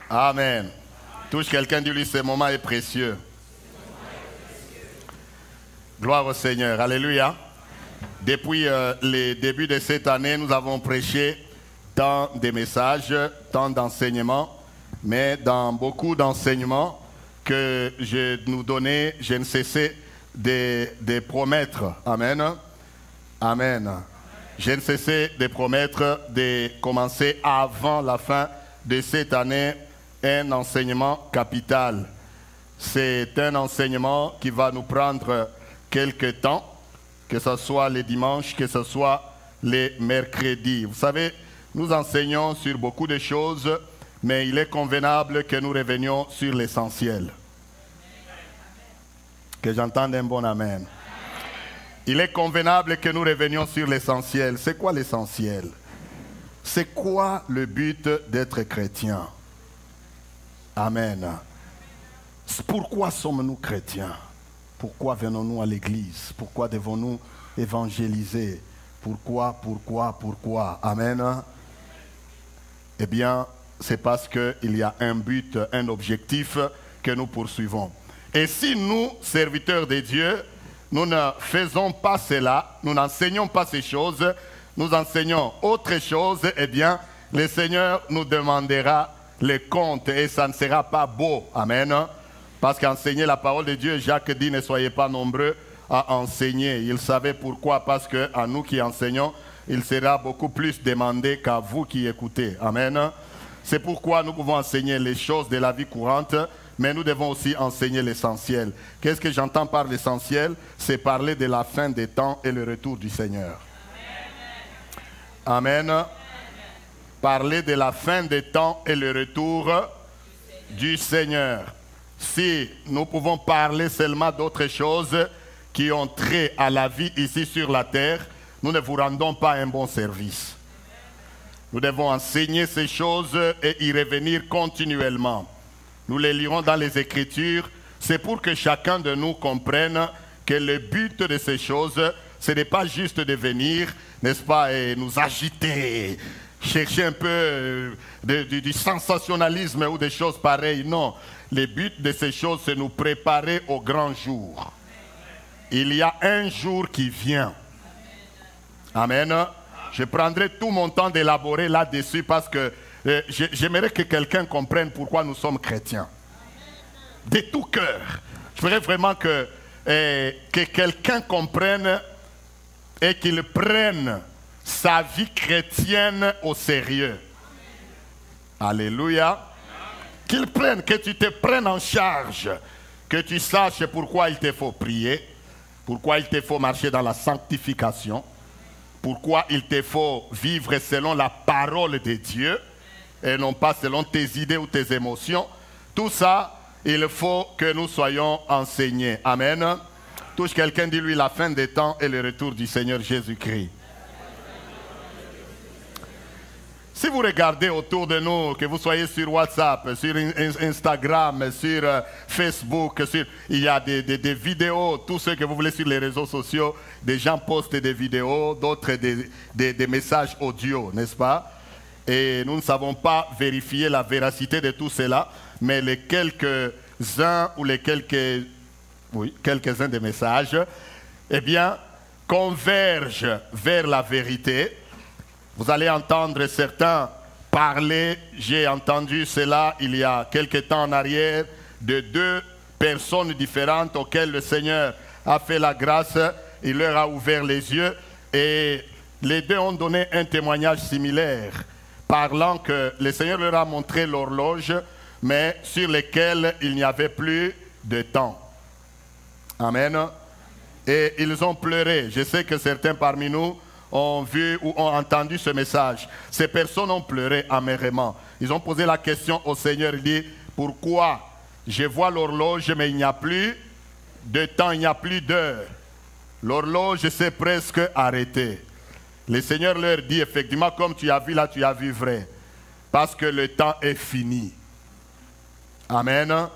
Amen. Touche quelqu'un, dis-lui, ce moment est précieux. Gloire au Seigneur. Alléluia. Depuis les débuts de cette année, nous avons prêché tant de messages, tant d'enseignements, mais dans beaucoup d'enseignements que je nous donnais, je ne cessais de promettre. Amen. Amen. Je ne cessais de promettre de commencer avant la fin de cette année un enseignement capital. C'est un enseignement qui va nous prendre quelques temps, que ce soit les dimanches, que ce soit les mercredis. Vous savez, nous enseignons sur beaucoup de choses, mais il est convenable que nous revenions sur l'essentiel. Que j'entende un bon amen. Il est convenable que nous revenions sur l'essentiel. C'est quoi l'essentiel? C'est quoi le but d'être chrétien? Amen. Pourquoi sommes-nous chrétiens? Pourquoi venons-nous à l'église? Pourquoi devons-nous évangéliser? Pourquoi? Amen. Eh bien, c'est parce qu'il y a un but, un objectif que nous poursuivons. Et si nous, serviteurs de Dieu, nous ne faisons pas cela, nous n'enseignons pas ces choses, nous enseignons autre chose, eh bien, le Seigneur nous demandera les comptes et ça ne sera pas beau. Amen. Parce qu'enseigner la parole de Dieu, Jacques dit, ne soyez pas nombreux à enseigner. Il savait pourquoi, parce qu'à nous qui enseignons, il sera beaucoup plus demandé qu'à vous qui écoutez. Amen. C'est pourquoi nous pouvons enseigner les choses de la vie courante, mais nous devons aussi enseigner l'essentiel. Qu'est-ce que j'entends par l'essentiel? C'est parler de la fin des temps et le retour du Seigneur. Amen. Amen. Parler de la fin des temps et le retour du Seigneur. Si nous pouvons parler seulement d'autres choses qui ont trait à la vie ici sur la terre, nous ne vous rendons pas un bon service. Nous devons enseigner ces choses et y revenir continuellement. Nous les lirons dans les Écritures. C'est pour que chacun de nous comprenne que le but de ces choses, ce n'est pas juste de venir, n'est-ce pas, et nous agiter, chercher un peu du sensationnalisme ou des choses pareilles. Non, le but de ces choses, c'est nous préparer au grand jour. Il y a un jour qui vient. Amen. Je prendrai tout mon temps d'élaborer là-dessus parce que j'aimerais que quelqu'un comprenne pourquoi nous sommes chrétiens. De tout cœur. Je voudrais vraiment que quelqu'un comprenne et qu'il prenne sa vie chrétienne au sérieux. Alléluia. Qu'il prenne, que tu te prennes en charge, que tu saches pourquoi il te faut prier, pourquoi il te faut marcher dans la sanctification, pourquoi il te faut vivre selon la parole de Dieu et non pas selon tes idées ou tes émotions. Tout ça, il faut que nous soyons enseignés. Amen. Touche quelqu'un, dis-lui la fin des temps et le retour du Seigneur Jésus-Christ. Si vous regardez autour de nous, que vous soyez sur WhatsApp, sur Instagram, sur Facebook, il y a des vidéos, tout ce que vous voulez sur les réseaux sociaux, des gens postent des vidéos, d'autres des messages audio, n'est-ce pas? Et nous ne savons pas vérifier la véracité de tout cela, mais les quelques-uns ou les quelques-uns des messages, eh bien, convergent vers la vérité. Vous allez entendre certains parler, j'ai entendu cela il y a quelque temps en arrière, de deux personnes différentes auxquelles le Seigneur a fait la grâce, il leur a ouvert les yeux et les deux ont donné un témoignage similaire, parlant que le Seigneur leur a montré l'horloge, mais sur lesquelles il n'y avait plus de temps. Amen. Et ils ont pleuré. Je sais que certains parmi nous ont vu ou ont entendu ce message. Ces personnes ont pleuré amèrement. Ils ont posé la question au Seigneur, il dit, pourquoi je vois l'horloge mais il n'y a plus de temps, il n'y a plus d'heure. L'horloge s'est presque arrêtée. Le Seigneur leur dit, effectivement, comme tu as vu là, tu as vu vrai. Parce que le temps est fini. Amen.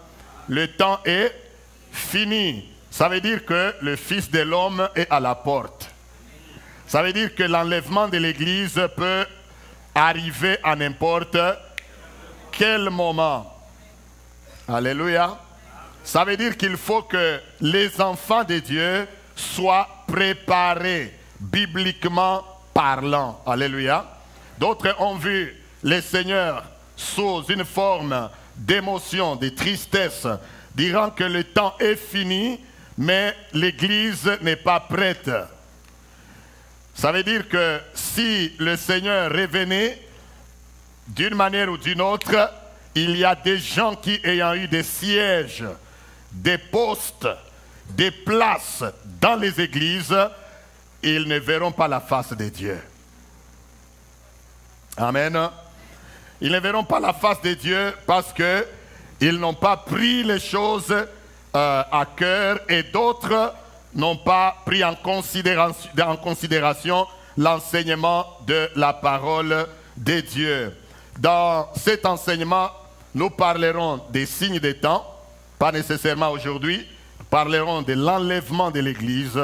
Le temps est fini. Ça veut dire que le Fils de l'homme est à la porte. Ça veut dire que l'enlèvement de l'Église peut arriver à n'importe quel moment? Alléluia. Ça veut dire qu'il faut que les enfants de Dieu soient préparés, bibliquement parlant. Alléluia. D'autres ont vu les seigneurs sous une forme d'émotion, de tristesse, dirant que le temps est fini, mais l'Église n'est pas prête. Ça veut dire que si le Seigneur revenait, d'une manière ou d'une autre, il y a des gens qui, ayant eu des sièges, des postes, des places dans les églises, ils ne verront pas la face de Dieu. Amen. Ils ne verront pas la face de Dieu parce qu'ils n'ont pas pris les choses à cœur et d'autres n'ont pas pris en considération l'enseignement de la parole de Dieu. Dans cet enseignement, nous parlerons des signes des temps, pas nécessairement aujourd'hui, nous parlerons de l'enlèvement de l'Église.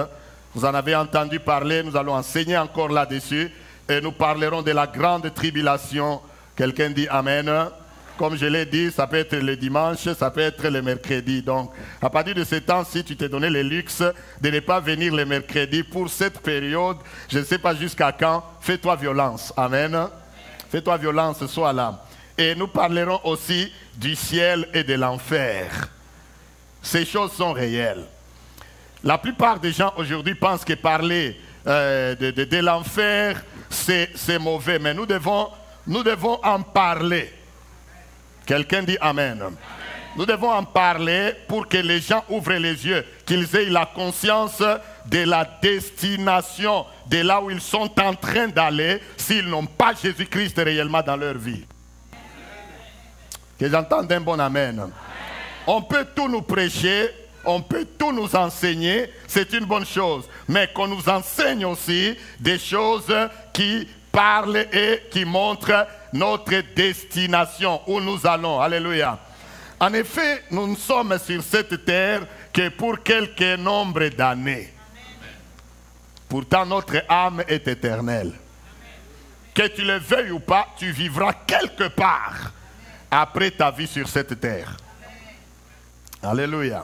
Vous en avez entendu parler, nous allons enseigner encore là-dessus et nous parlerons de la grande tribulation. Quelqu'un dit Amen. Comme je l'ai dit, ça peut être le dimanche, ça peut être le mercredi. Donc, à partir de ce temps-ci, tu t'es donné le luxe de ne pas venir le mercredi pour cette période. Je ne sais pas jusqu'à quand. Fais-toi violence. Amen. Fais-toi violence, sois là. Et nous parlerons aussi du ciel et de l'enfer. Ces choses sont réelles. La plupart des gens aujourd'hui pensent que parler de l'enfer, c'est mauvais. Mais nous devons en parler. Quelqu'un dit Amen. Amen. Nous devons en parler pour que les gens ouvrent les yeux, qu'ils aient la conscience de la destination, de là où ils sont en train d'aller, s'ils n'ont pas Jésus-Christ réellement dans leur vie. Que j'entende un bon Amen. Amen. On peut tout nous prêcher, on peut tout nous enseigner, c'est une bonne chose. Mais qu'on nous enseigne aussi des choses qui parlent et qui montrent notre destination, où nous allons. Alléluia. En effet, nous ne sommes sur cette terre que pour quelques nombres d'années. Pourtant, notre âme est éternelle. Que tu le veuilles ou pas, tu vivras quelque part après ta vie sur cette terre. Alléluia.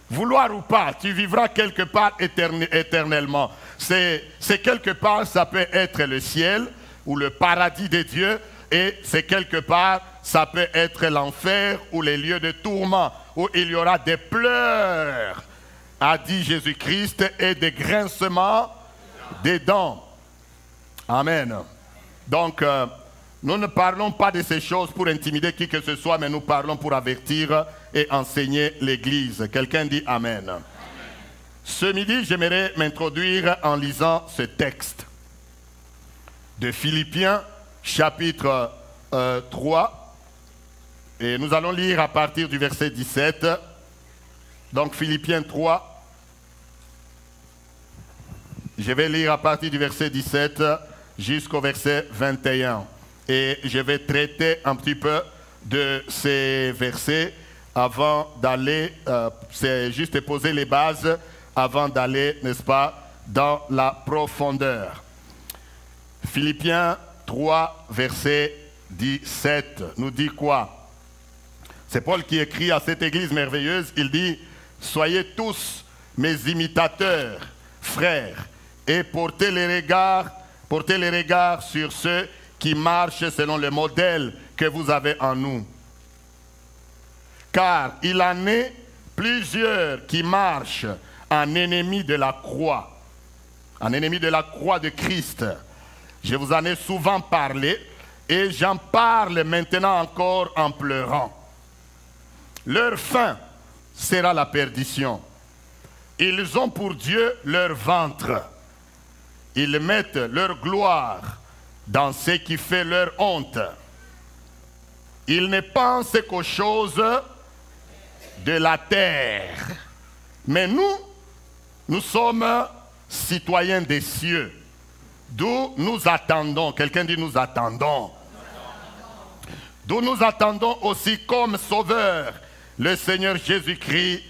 Vouloir ou pas, tu vivras quelque part éternellement. C'est quelque part, ça peut être le ciel ou le paradis de Dieu, et c'est quelque part, ça peut être l'enfer ou les lieux de tourment, où il y aura des pleurs, a dit Jésus-Christ, et des grincements des dents. Amen. Donc, nous ne parlons pas de ces choses pour intimider qui que ce soit, mais nous parlons pour avertir et enseigner l'Église. Quelqu'un dit Amen. Amen. Ce midi, j'aimerais m'introduire en lisant ce texte de Philippiens, chapitre 3. Et nous allons lire à partir du verset 17. Donc, Philippiens 3. Je vais lire à partir du verset 17 jusqu'au verset 21. Et je vais traiter un petit peu de ces versets avant d'aller, c'est juste poser les bases avant d'aller, n'est-ce pas, dans la profondeur. Philippiens 3, verset 17, nous dit quoi? C'est Paul qui écrit à cette église merveilleuse, il dit « Soyez tous mes imitateurs, frères, et portez les regards sur ceux qui marchent selon le modèle que vous avez en nous. Car il en est plusieurs qui marchent en ennemis de la croix, de Christ. Je vous en ai souvent parlé et j'en parle maintenant encore en pleurant. Leur fin sera la perdition. Ils ont pour Dieu leur ventre. Ils mettent leur gloire dans ce qui fait leur honte. Ils ne pensent qu'aux choses de la terre. Mais nous sommes citoyens des cieux. D'où nous attendons. Quelqu'un dit nous attendons. D'où nous attendons aussi comme sauveur le Seigneur Jésus-Christ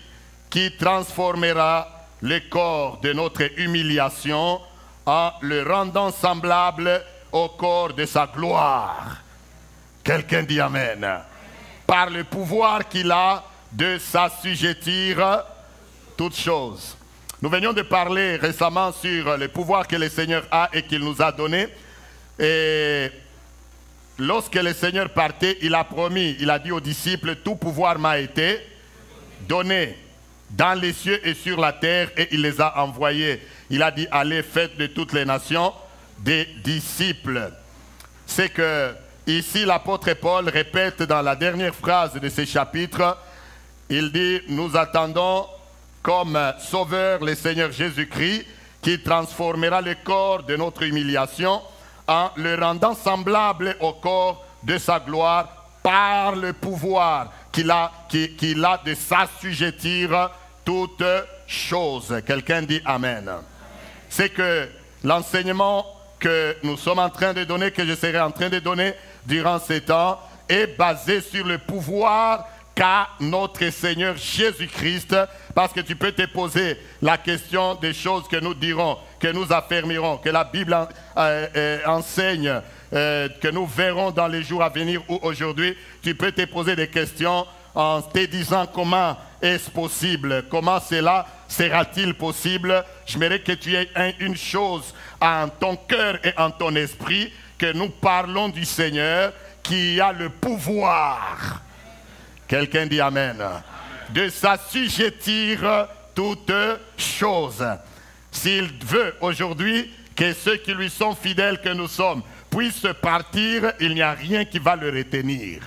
qui transformera le corps de notre humiliation en le rendant semblable au corps de sa gloire. Quelqu'un dit Amen. Par le pouvoir qu'il a de s'assujettir toutes choses. Nous venions de parler récemment sur le pouvoir que le Seigneur a et qu'il nous a donné. Et lorsque le Seigneur partait, il a promis, il a dit aux disciples, tout pouvoir m'a été donné dans les cieux et sur la terre, et il les a envoyés. Il a dit, allez, faites de toutes les nations des disciples. C'est que ici l'apôtre Paul répète dans la dernière phrase de ce chapitre, il dit, nous attendons comme sauveur le Seigneur Jésus-Christ, qui transformera le corps de notre humiliation en le rendant semblable au corps de sa gloire par le pouvoir qu'il a de s'assujettir toutes choses. Quelqu'un dit Amen. C'est que l'enseignement que nous sommes en train de donner, que je serai en train de donner durant ces temps, est basé sur le pouvoir qu'a notre Seigneur Jésus-Christ, parce que tu peux te poser la question des choses que nous dirons, que nous affirmerons, que la Bible enseigne, que nous verrons dans les jours à venir ou aujourd'hui. Tu peux te poser des questions en te disant comment est-ce possible, comment cela sera-t-il possible. J'aimerais que tu aies une chose en ton cœur et en ton esprit, que nous parlons du Seigneur qui a le pouvoir. Quelqu'un dit Amen. De s'assujettir toutes choses. S'il veut aujourd'hui que ceux qui lui sont fidèles que nous sommes puissent partir, il n'y a rien qui va le retenir.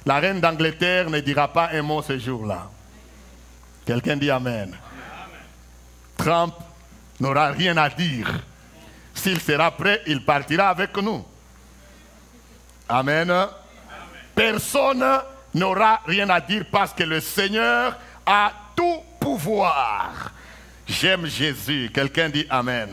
La reine d'Angleterre ne dira pas un mot ce jour-là. Quelqu'un dit Amen. Trump n'aura rien à dire. S'il sera prêt, il partira avec nous. Amen. Personne n'aura rien à dire parce que le Seigneur a tout pouvoir. J'aime Jésus. Quelqu'un dit Amen.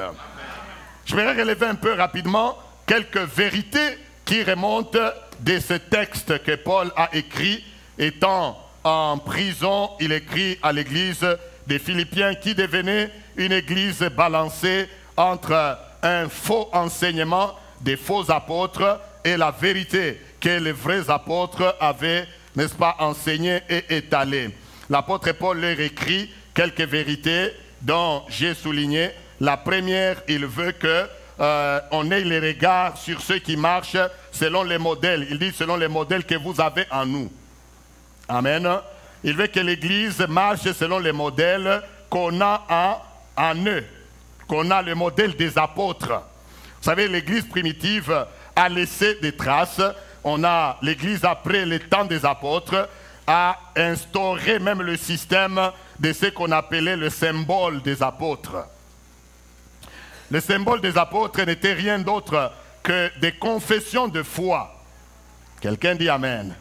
Je vais relever un peu rapidement quelques vérités qui remontent de ce texte que Paul a écrit. Étant en prison, il écrit à l'église des Philippiens qui devenait une église balancée entre un faux enseignement des faux apôtres et la vérité que les vrais apôtres avaient, n'est-ce pas, enseigné et étalé. L'apôtre Paul leur écrit quelques vérités dont j'ai souligné. La première, il veut qu'on ait les regards sur ceux qui marchent selon les modèles. Il dit selon les modèles que vous avez en nous. Amen. Il veut que l'Église marche selon les modèles qu'on a en eux, qu'on a le modèle des apôtres. Vous savez, l'Église primitive a laissé des traces. On a l'Église après le temps des apôtres a instauré même le système de ce qu'on appelait le symbole des apôtres. Le symbole des apôtres n'était rien d'autre que des confessions de foi. Quelqu'un dit Amen.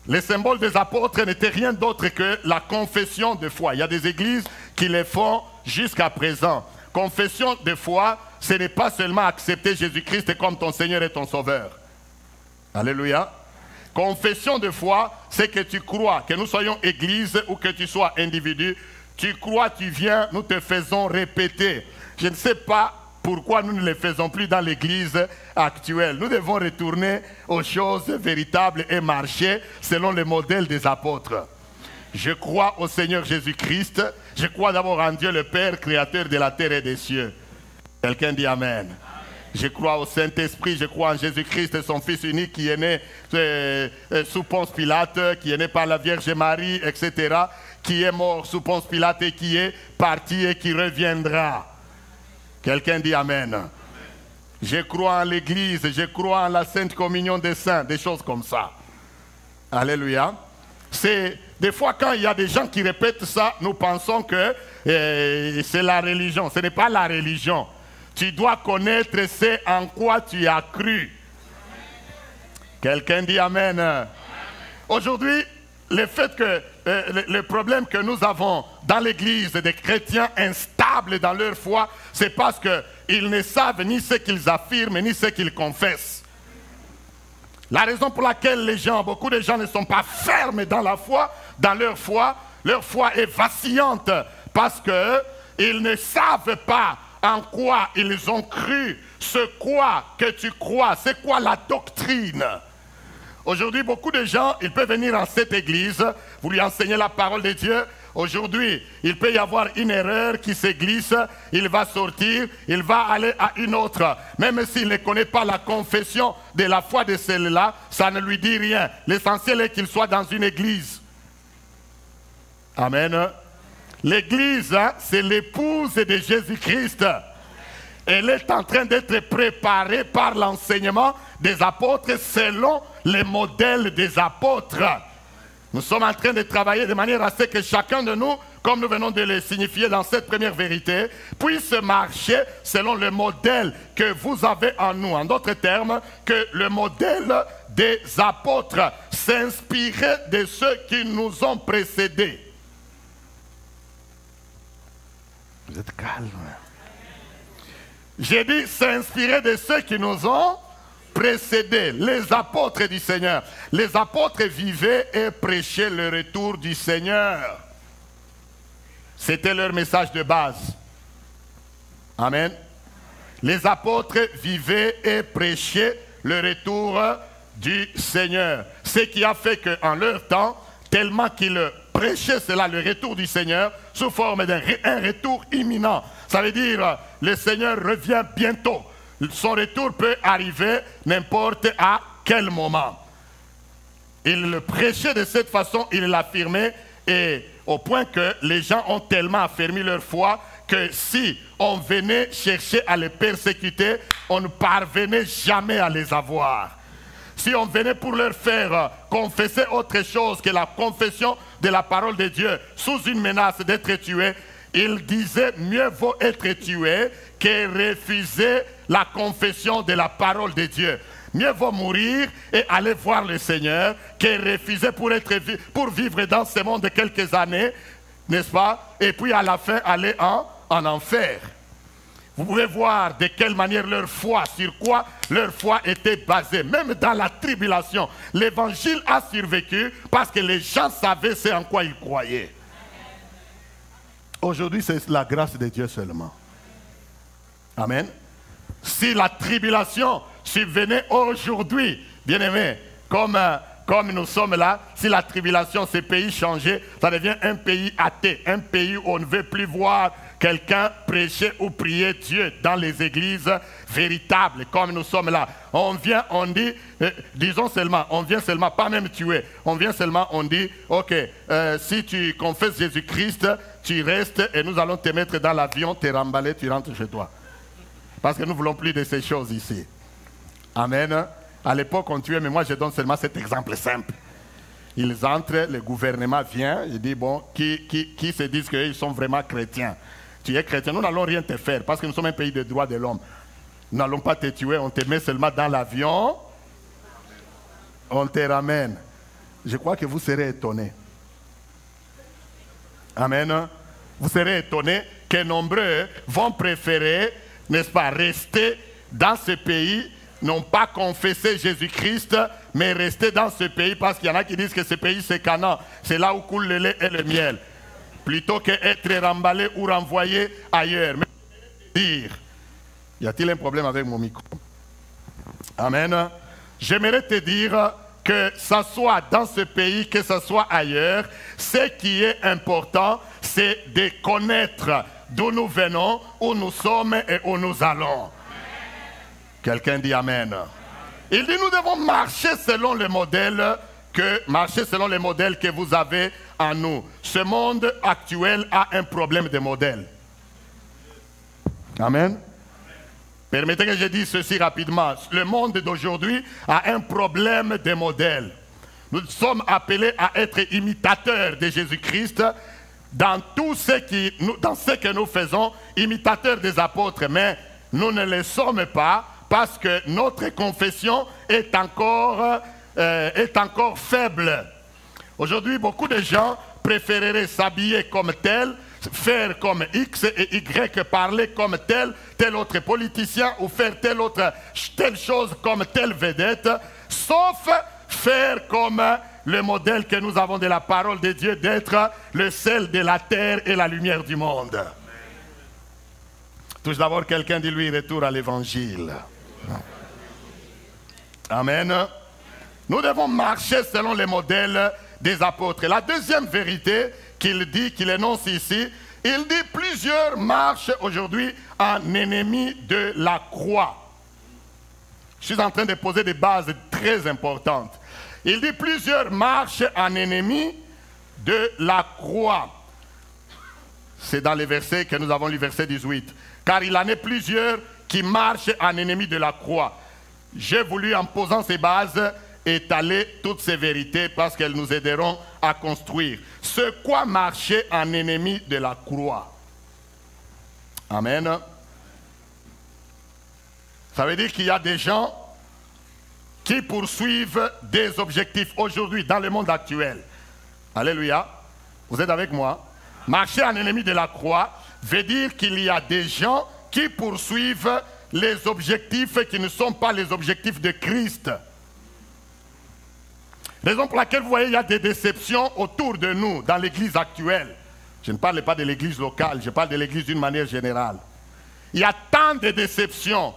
Les symboles des apôtres n'étaient rien d'autre que la confession de foi. Il y a des églises qui les font jusqu'à présent. Confession de foi, ce n'est pas seulement accepter Jésus-Christ comme ton Seigneur et ton Sauveur. Alléluia. Confession de foi, c'est que tu crois, que nous soyons église ou que tu sois individu, tu crois, tu viens, nous te faisons répéter. Je ne sais pas pourquoi nous ne le faisons plus dans l'église actuelle. Nous devons retourner aux choses véritables et marcher selon le modèle des apôtres. Je crois au Seigneur Jésus-Christ. Je crois d'abord en Dieu le Père, créateur de la terre et des cieux. Quelqu'un dit Amen. Je crois au Saint-Esprit, je crois en Jésus-Christ, son Fils unique qui est né sous Ponce Pilate, qui est né par la Vierge Marie, etc., qui est mort sous Ponce Pilate et qui est parti et qui reviendra. Quelqu'un dit Amen. Amen. Je crois en l'Église, je crois en la Sainte Communion des Saints, des choses comme ça. Alléluia. C'est des fois quand il y a des gens qui répètent ça, nous pensons que c'est la religion. Ce n'est pas la religion. Tu dois connaître ce en quoi tu as cru. Quelqu'un dit Amen. Amen. Aujourd'hui, le fait que le problème que nous avons dans l'église des chrétiens instables dans leur foi, c'est parce qu'ils ne savent ni ce qu'ils affirment ni ce qu'ils confessent. La raison pour laquelle beaucoup de gens ne sont pas fermes dans la foi, dans leur foi est vacillante parce qu'ils ne savent pas en quoi ils ont cru ce quoi que tu crois, c'est quoi la doctrine. Aujourd'hui, beaucoup de gens, ils peuvent venir dans cette église, vous lui enseignez la parole de Dieu. Aujourd'hui, il peut y avoir une erreur qui se glisse, il va sortir, il va aller à une autre. Même s'il ne connaît pas la confession de la foi de celle-là, ça ne lui dit rien. L'essentiel est qu'il soit dans une église. Amen. L'église, c'est l'épouse de Jésus-Christ. Elle est en train d'être préparée par l'enseignement des apôtres selon les modèles des apôtres. Nous sommes en train de travailler de manière à ce que chacun de nous, comme nous venons de le signifier dans cette première vérité, puisse marcher selon le modèle que vous avez en nous. En d'autres termes, que le modèle des apôtres s'inspirait de ceux qui nous ont précédés. Vous êtes calme. J'ai dit s'inspirer de ceux qui nous ont précédés, les apôtres du Seigneur. Les apôtres vivaient et prêchaient le retour du Seigneur. C'était leur message de base. Amen. Les apôtres vivaient et prêchaient le retour du Seigneur. Ce qui a fait qu'en leur temps, tellement qu'ils prêchaient cela, le retour du Seigneur, sous forme d'un retour imminent. Ça veut dire, le Seigneur revient bientôt. Son retour peut arriver n'importe à quel moment. Il le prêchait de cette façon, il l'affirmait, et au point que les gens ont tellement affermi leur foi que si on venait chercher à les persécuter, on ne parvenait jamais à les avoir. Si on venait pour leur faire confesser autre chose que la confession de la parole de Dieu sous une menace d'être tué, il disait mieux vaut être tué que refuser la confession de la parole de Dieu. Mieux vaut mourir et aller voir le Seigneur que refuser pour vivre dans ce monde de quelques années, n'est-ce pas? Et puis à la fin aller en enfer. Vous pouvez voir de quelle manière leur foi, sur quoi leur foi était basée. Même dans la tribulation, l'évangile a survécu parce que les gens savaient ce en quoi ils croyaient. Aujourd'hui, c'est la grâce de Dieu seulement. Amen. Si la tribulation subvenait aujourd'hui, bien-aimés, comme nous sommes là, si la tribulation, ces pays changeait, ça devient un pays athée, un pays où on ne veut plus voir quelqu'un prêcher ou prier Dieu dans les églises véritables, comme nous sommes là. On vient, on dit, disons seulement, on vient seulement, pas même tuer, on vient seulement, on dit, ok, si tu confesses Jésus-Christ, tu restes et nous allons te mettre dans l'avion, te remballer, tu rentres chez toi. Parce que nous ne voulons plus de ces choses ici. Amen. À l'époque, on tuait, mais moi je donne seulement cet exemple simple. Ils entrent, le gouvernement vient, il dit, bon, qui se disent qu'ils sont vraiment chrétiens? Tu es chrétien, nous n'allons rien te faire, parce que nous sommes un pays de droits de l'homme. Nous n'allons pas te tuer, on te met seulement dans l'avion, on te ramène. Je crois que vous serez étonnés. Amen. Vous serez étonnés que nombreux vont préférer, n'est-ce pas, rester dans ce pays, non pas confesser Jésus-Christ, mais rester dans ce pays, parce qu'il y en a qui disent que ce pays c'est Canaan, c'est là où coule le lait et le miel, plutôt qu'être remballé ou renvoyé ailleurs. Mais dire, y a-t-il un problème avec mon micro? Amen. J'aimerais te dire que ça soit dans ce pays, que ce soit ailleurs, ce qui est important, c'est de connaître d'où nous venons, où nous sommes et où nous allons. Quelqu'un dit Amen. Il dit nous devons marcher selon le modèle que vous avez en nous. Ce monde actuel a un problème de modèle. Amen. Permettez que je dise ceci rapidement. Le monde d'aujourd'hui a un problème de modèle. Nous sommes appelés à être imitateurs de Jésus-Christ dans tout ce que nous faisons, imitateurs des apôtres, mais nous ne le sommes pas parce que notre confession est encore faible. Aujourd'hui, beaucoup de gens préféreraient s'habiller comme tel, faire comme X et Y, parler comme tel autre politicien ou faire telle chose comme telle vedette, sauf faire comme le modèle que nous avons de la parole de Dieu, d'être le sel de la terre et la lumière du monde. Touche d'abord quelqu'un, dis-lui retour à l'évangile. Amen. Nous devons marcher selon les modèles des apôtres. Et la deuxième vérité qu'il dit, qu'il énonce ici, il dit plusieurs marchent aujourd'hui en ennemis de la croix. Je suis en train de poser des bases très importantes. Il dit plusieurs marchent en ennemis de la croix. C'est dans les versets que nous avons lu, verset 18. Car il en est plusieurs qui marchent en ennemis de la croix. J'ai voulu, en posant ces bases, étaler toutes ces vérités parce qu'elles nous aideront à construire. Ce quoi marcher en ennemi de la croix. Amen. Ça veut dire qu'il y a des gens qui poursuivent des objectifs aujourd'hui dans le monde actuel. Alléluia. Vous êtes avec moi? Marcher en ennemi de la croix veut dire qu'il y a des gens qui poursuivent les objectifs qui ne sont pas les objectifs de Christ. Raison pour laquelle vous voyez, il y a des déceptions autour de nous dans l'église actuelle. Je ne parle pas de l'église locale, je parle de l'église d'une manière générale. Il y a tant de déceptions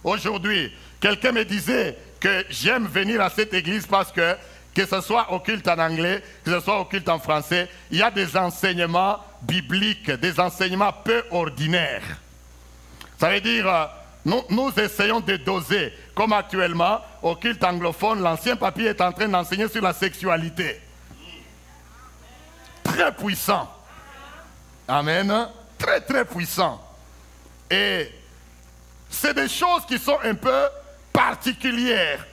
aujourd'hui. Quelqu'un me disait que j'aime venir à cette église parce que ce soit au culte en anglais, que ce soit au culte en français, il y a des enseignements bibliques, des enseignements peu ordinaires. Ça veut dire, nous essayons de doser, comme actuellement, au culte anglophone, l'ancien papier est en train d'enseigner sur la sexualité. Très puissant. Amen. Très, très puissant. Et c'est des choses qui sont un peu particulières,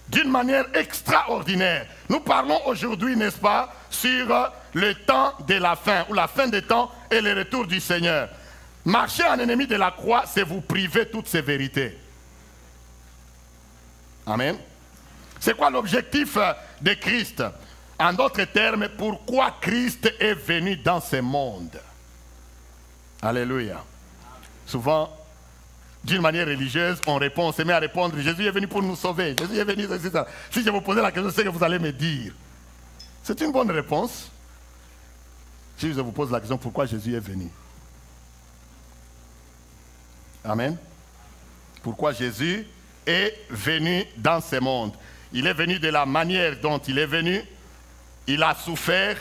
d'une manière extraordinaire. Nous parlons aujourd'hui, n'est-ce pas, sur le temps de la fin, ou la fin des temps et le retour du Seigneur. Marcher en ennemi de la croix, c'est vous priver toutes ces vérités. Amen. C'est quoi l'objectif de Christ? En d'autres termes, pourquoi Christ est venu dans ce monde? Alléluia. Souvent, d'une manière religieuse, on répond, on se met à répondre, Jésus est venu pour nous sauver, Jésus est venu, etc. Si je vous posais la question, c'est ce que vous allez me dire. C'est une bonne réponse. Si je vous pose la question, pourquoi Jésus est venu? Amen. Pourquoi Jésus est venu dans ce monde? Il est venu de la manière dont il est venu. Il a souffert,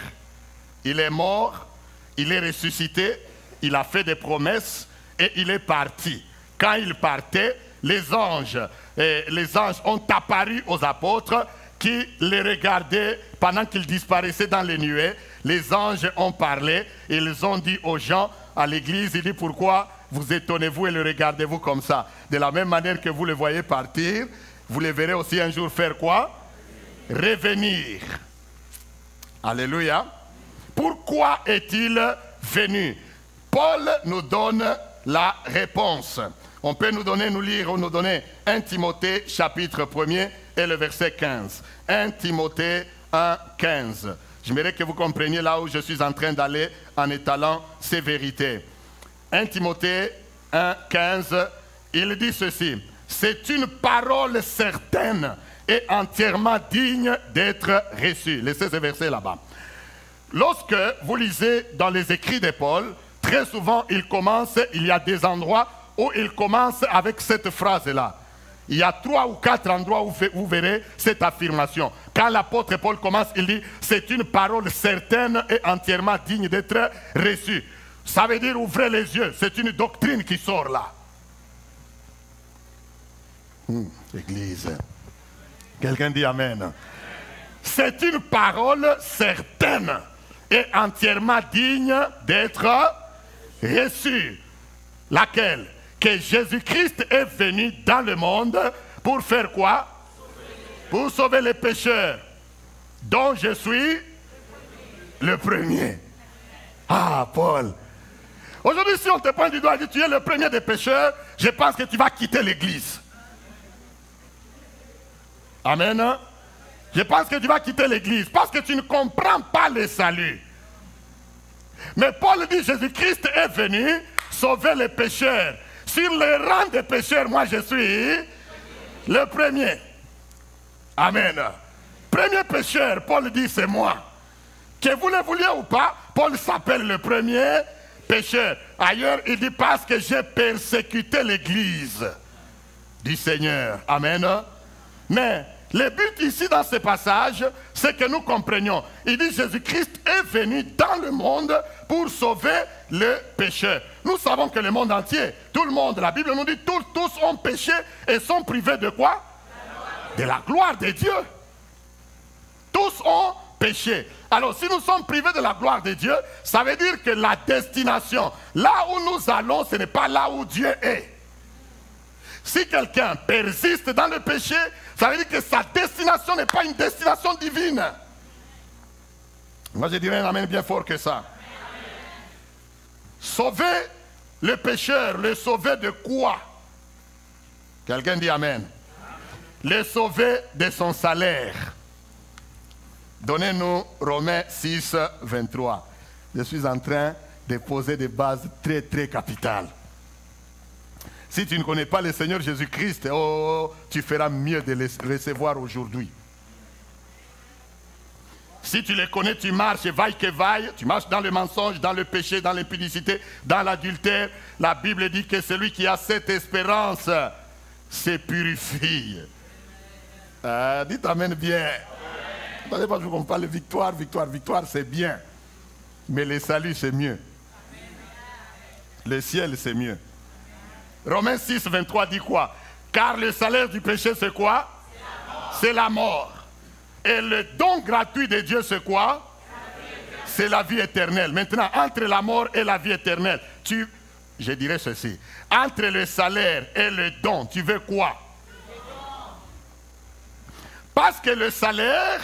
il est mort, il est ressuscité, il a fait des promesses et il est parti. Quand il partait, les anges ont apparu aux apôtres qui les regardaient pendant qu'ils disparaissaient dans les nuées. Les anges ont parlé, ils ont dit aux gens à l'église, il dit pourquoi vous étonnez-vous et le regardez-vous comme ça? De la même manière que vous le voyez partir, vous le verrez aussi un jour faire quoi? Revenir. Alléluia. Pourquoi est-il venu? Paul nous donne la réponse. On peut nous lire ou nous donner 1 Timothée chapitre 1er et le verset 15. 1 Timothée 1, 15. J'aimerais que vous compreniez là où je suis en train d'aller en étalant ces vérités. 1 Timothée 1, 15, il dit ceci. C'est une parole certaine et entièrement digne d'être reçue. Laissez ce verset là-bas. Lorsque vous lisez dans les écrits de Paul, très souvent il y a des endroits où il commence avec cette phrase-là. Il y a 3 ou 4 endroits où vous verrez cette affirmation. Quand l'apôtre Paul commence, il dit « c'est une parole certaine et entièrement digne d'être reçue ». Ça veut dire ouvrez les yeux, c'est une doctrine qui sort là. Église. Quelqu'un dit Amen. C'est une parole certaine et entièrement digne d'être reçue. Laquelle? Que Jésus-Christ est venu dans le monde pour faire quoi? Pour sauver les pécheurs, dont je suis le premier. Ah, Paul. Aujourd'hui, si on te pointe du doigt et dit tu es le premier des pécheurs, je pense que tu vas quitter l'église. Amen. Je pense que tu vas quitter l'église parce que tu ne comprends pas le salut. Mais Paul dit Jésus-Christ est venu sauver les pécheurs. Sur le rang des pécheurs, moi je suis le premier. Amen. Premier pécheur, Paul dit c'est moi. Que vous le vouliez ou pas, Paul s'appelle le premier pécheur. Ailleurs, il dit parce que j'ai persécuté l'église du Seigneur. Amen. Mais le but ici dans ce passage, c'est que nous comprenions. Il dit Jésus-Christ est venu dans le monde pour sauver le pécheur. Nous savons que le monde entier, tout le monde, la Bible nous dit tous ont péché et sont privés de quoi? De la gloire de Dieu. Tous ont péché. Alors si nous sommes privés de la gloire de Dieu, ça veut dire que la destination, là où nous allons, ce n'est pas là où Dieu est. Si quelqu'un persiste dans le péché, ça veut dire que sa destination n'est pas une destination divine. Moi je dirais un amen bien fort que ça. Sauver le pécheur, le sauver de quoi? Quelqu'un dit amen. Le sauver de son salaire. Donnez-nous Romains 6, 23. Je suis en train de poser des bases très très capitales. Si tu ne connais pas le Seigneur Jésus-Christ, oh, tu feras mieux de le recevoir aujourd'hui. Si tu le connais, tu marches, vaille que vaille, tu marches dans le mensonge, dans le péché, dans l'impudicité, dans l'adultère. La Bible dit que celui qui a cette espérance se purifie. Dites amen bien. Vous ne savez pas qu'on parle de victoire, victoire, victoire, c'est bien. Mais le salut, c'est mieux. Le ciel, c'est mieux. Romains 6, 23 dit quoi? Car le salaire du péché, c'est quoi? C'est la mort. Et le don gratuit de Dieu, c'est quoi? C'est la vie éternelle. Maintenant, entre la mort et la vie éternelle, je dirais ceci. Entre le salaire et le don, tu veux quoi? Parce que le salaire,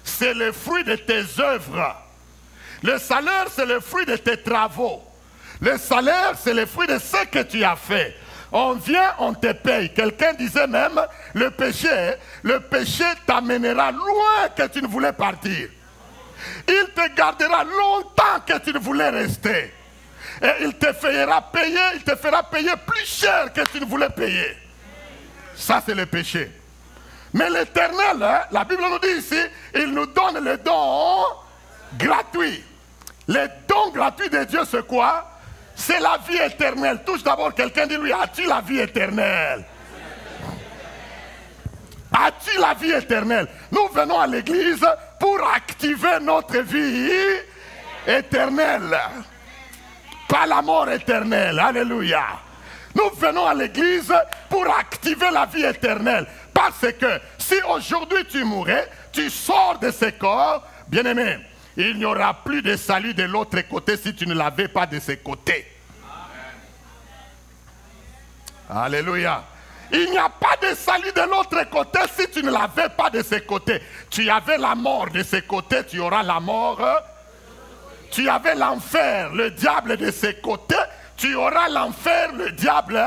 c'est le fruit de tes œuvres. Le salaire, c'est le fruit de tes travaux. Le salaire, c'est le fruit de ce que tu as fait. On vient, on te paye. Quelqu'un disait même, le péché t'amènera loin que tu ne voulais partir. Il te gardera longtemps que tu ne voulais rester. Et il te fera payer plus cher que tu ne voulais payer. Ça, c'est le péché. Mais l'éternel, hein, la Bible nous dit ici, il nous donne le don gratuit. Le don gratuit de Dieu, c'est quoi? C'est la vie éternelle. Touche d'abord quelqu'un, dis-lui, as-tu la vie éternelle? As-tu la vie éternelle? Nous venons à l'église pour activer notre vie éternelle. Pas la mort éternelle. Alléluia. Nous venons à l'église pour activer la vie éternelle. Parce que si aujourd'hui tu mourais, tu sors de ce corps, bien-aimé, il n'y aura plus de salut de l'autre côté si tu ne l'avais pas de ce côté. Amen. Alléluia. Il n'y a pas de salut de l'autre côté si tu ne l'avais pas de ce côté. Tu avais la mort de ce côté, tu auras la mort. Tu avais l'enfer, le diable de ce côté, tu auras l'enfer, le diable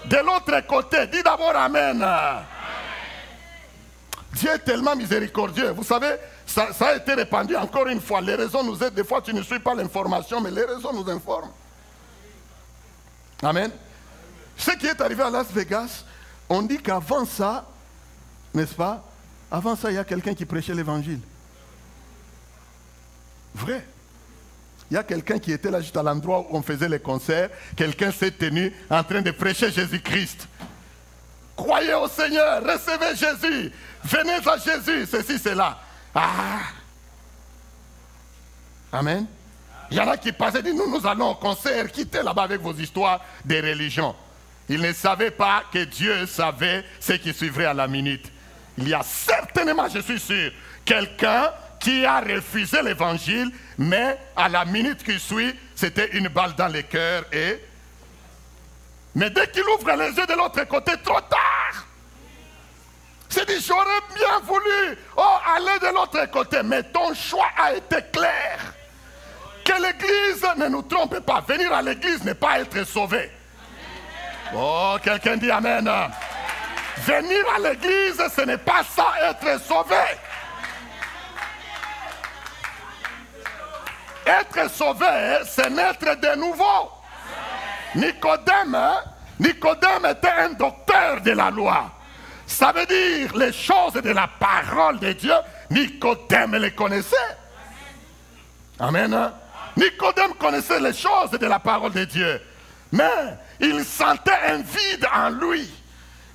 de l'autre côté. Dis d'abord amen. Amen. Dieu est tellement miséricordieux. Vous savez, ça a été répandu encore une fois. Les raisons nous aident. Des fois, tu ne suis pas l'information, mais les raisons nous informent. Amen. Ce qui est arrivé à Las Vegas, on dit qu'avant ça, n'est-ce pas? Avant ça, il y a quelqu'un qui prêchait l'évangile. Vrai. Il y a quelqu'un qui était là juste à l'endroit où on faisait les concerts. Quelqu'un s'est tenu en train de prêcher Jésus-Christ. Croyez au Seigneur, recevez Jésus, venez à Jésus, ceci, cela. Ah! Amen. Il y en a qui passaient et disent, nous allons au concert, quittez là-bas avec vos histoires de religion. Ils ne savaient pas que Dieu savait ce qui suivrait à la minute. Il y a certainement, je suis sûr, quelqu'un qui a refusé l'évangile, mais à la minute qui suit, c'était une balle dans le cœur et... Mais dès qu'il ouvre les yeux de l'autre côté, trop tard. C'est dit, j'aurais bien voulu aller de l'autre côté, mais ton choix a été clair. Que l'église ne nous trompe pas. Venir à l'église n'est pas être sauvé. Oh, quelqu'un dit amen. Venir à l'église, ce n'est pas ça être sauvé. Être sauvé, c'est naître de nouveau. Nicodème était un docteur de la loi. Ça veut dire les choses de la parole de Dieu. Nicodème les connaissait. Amen. Nicodème connaissait les choses de la parole de Dieu. Mais il sentait un vide en lui.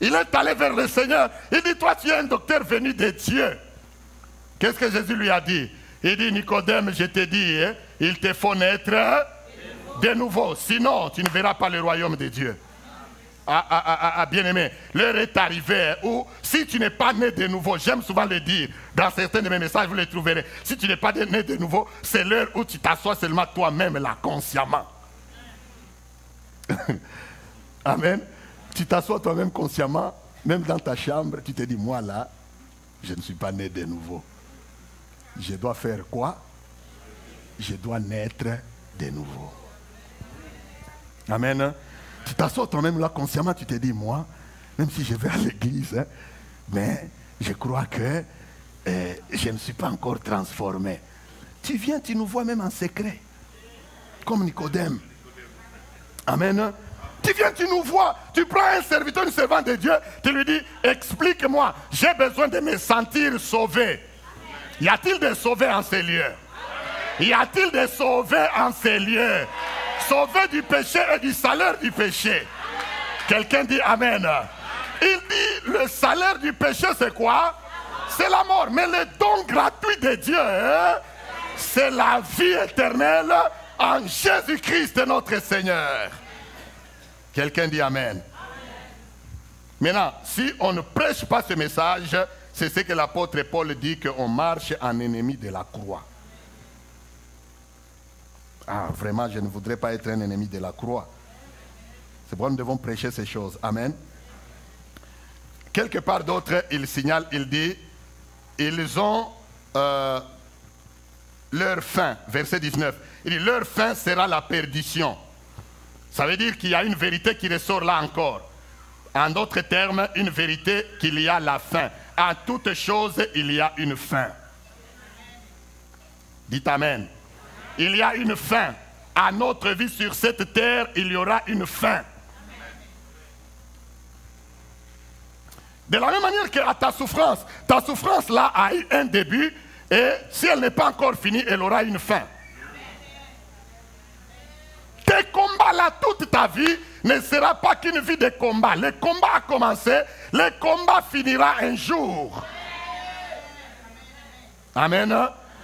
Il est allé vers le Seigneur. Il dit, toi tu es un docteur venu de Dieu. Qu'est-ce que Jésus lui a dit? Il dit, Nicodème, je te dis, hein, il te faut naître de nouveau. Sinon, tu ne verras pas le royaume de Dieu. Bien-aimé, l'heure est arrivée où, si tu n'es pas né de nouveau, j'aime souvent le dire, dans certains de mes messages, vous les trouverez. Si tu n'es pas né de nouveau, c'est l'heure où tu t'assois seulement toi-même, là, consciemment. Amen. Tu t'assois toi-même consciemment, même dans ta chambre, tu te dis, moi là, je ne suis pas né de nouveau. Je dois faire quoi? Je dois naître de nouveau. Amen. Tu t'assois toi-même là consciemment, tu te dis, moi, même si je vais à l'église, hein, mais je crois que je ne suis pas encore transformé. Tu viens, tu nous vois même en secret, comme Nicodème. Amen. Tu viens, tu nous vois, tu prends un serviteur, une servante de Dieu, tu lui dis, explique-moi, j'ai besoin de me sentir sauvé. Y a-t-il des sauvés en ces lieux? Y a-t-il des sauvés en ces lieux? Sauvés du péché et du salaire du péché. Quelqu'un dit Amen. Il dit, le salaire du péché c'est quoi? C'est la mort. Mais le don gratuit de Dieu, hein, c'est la vie éternelle en Jésus-Christ notre Seigneur. Quelqu'un dit Amen. Maintenant, si on ne prêche pas ce message, c'est ce que l'apôtre Paul dit, qu'on marche en ennemi de la croix. Ah, vraiment, je ne voudrais pas être un ennemi de la croix. C'est pourquoi nous devons prêcher ces choses. Amen. Quelque part d'autre, il signale, il dit, ils ont leur fin. Verset 19. Il dit, leur fin sera la perdition. Ça veut dire qu'il y a une vérité qui ressort là encore. En d'autres termes, une vérité qu'il y a la fin. À toute chose, il y a une fin. Dites Amen. Il y a une fin. À notre vie sur cette terre, il y aura une fin. De la même manière qu'à ta souffrance là a eu un début, et si elle n'est pas encore finie, elle aura une fin. Tes combats là, toute ta vie, ne sera pas qu'une vie de combat. Le combat a commencé, le combat finira un jour. Amen.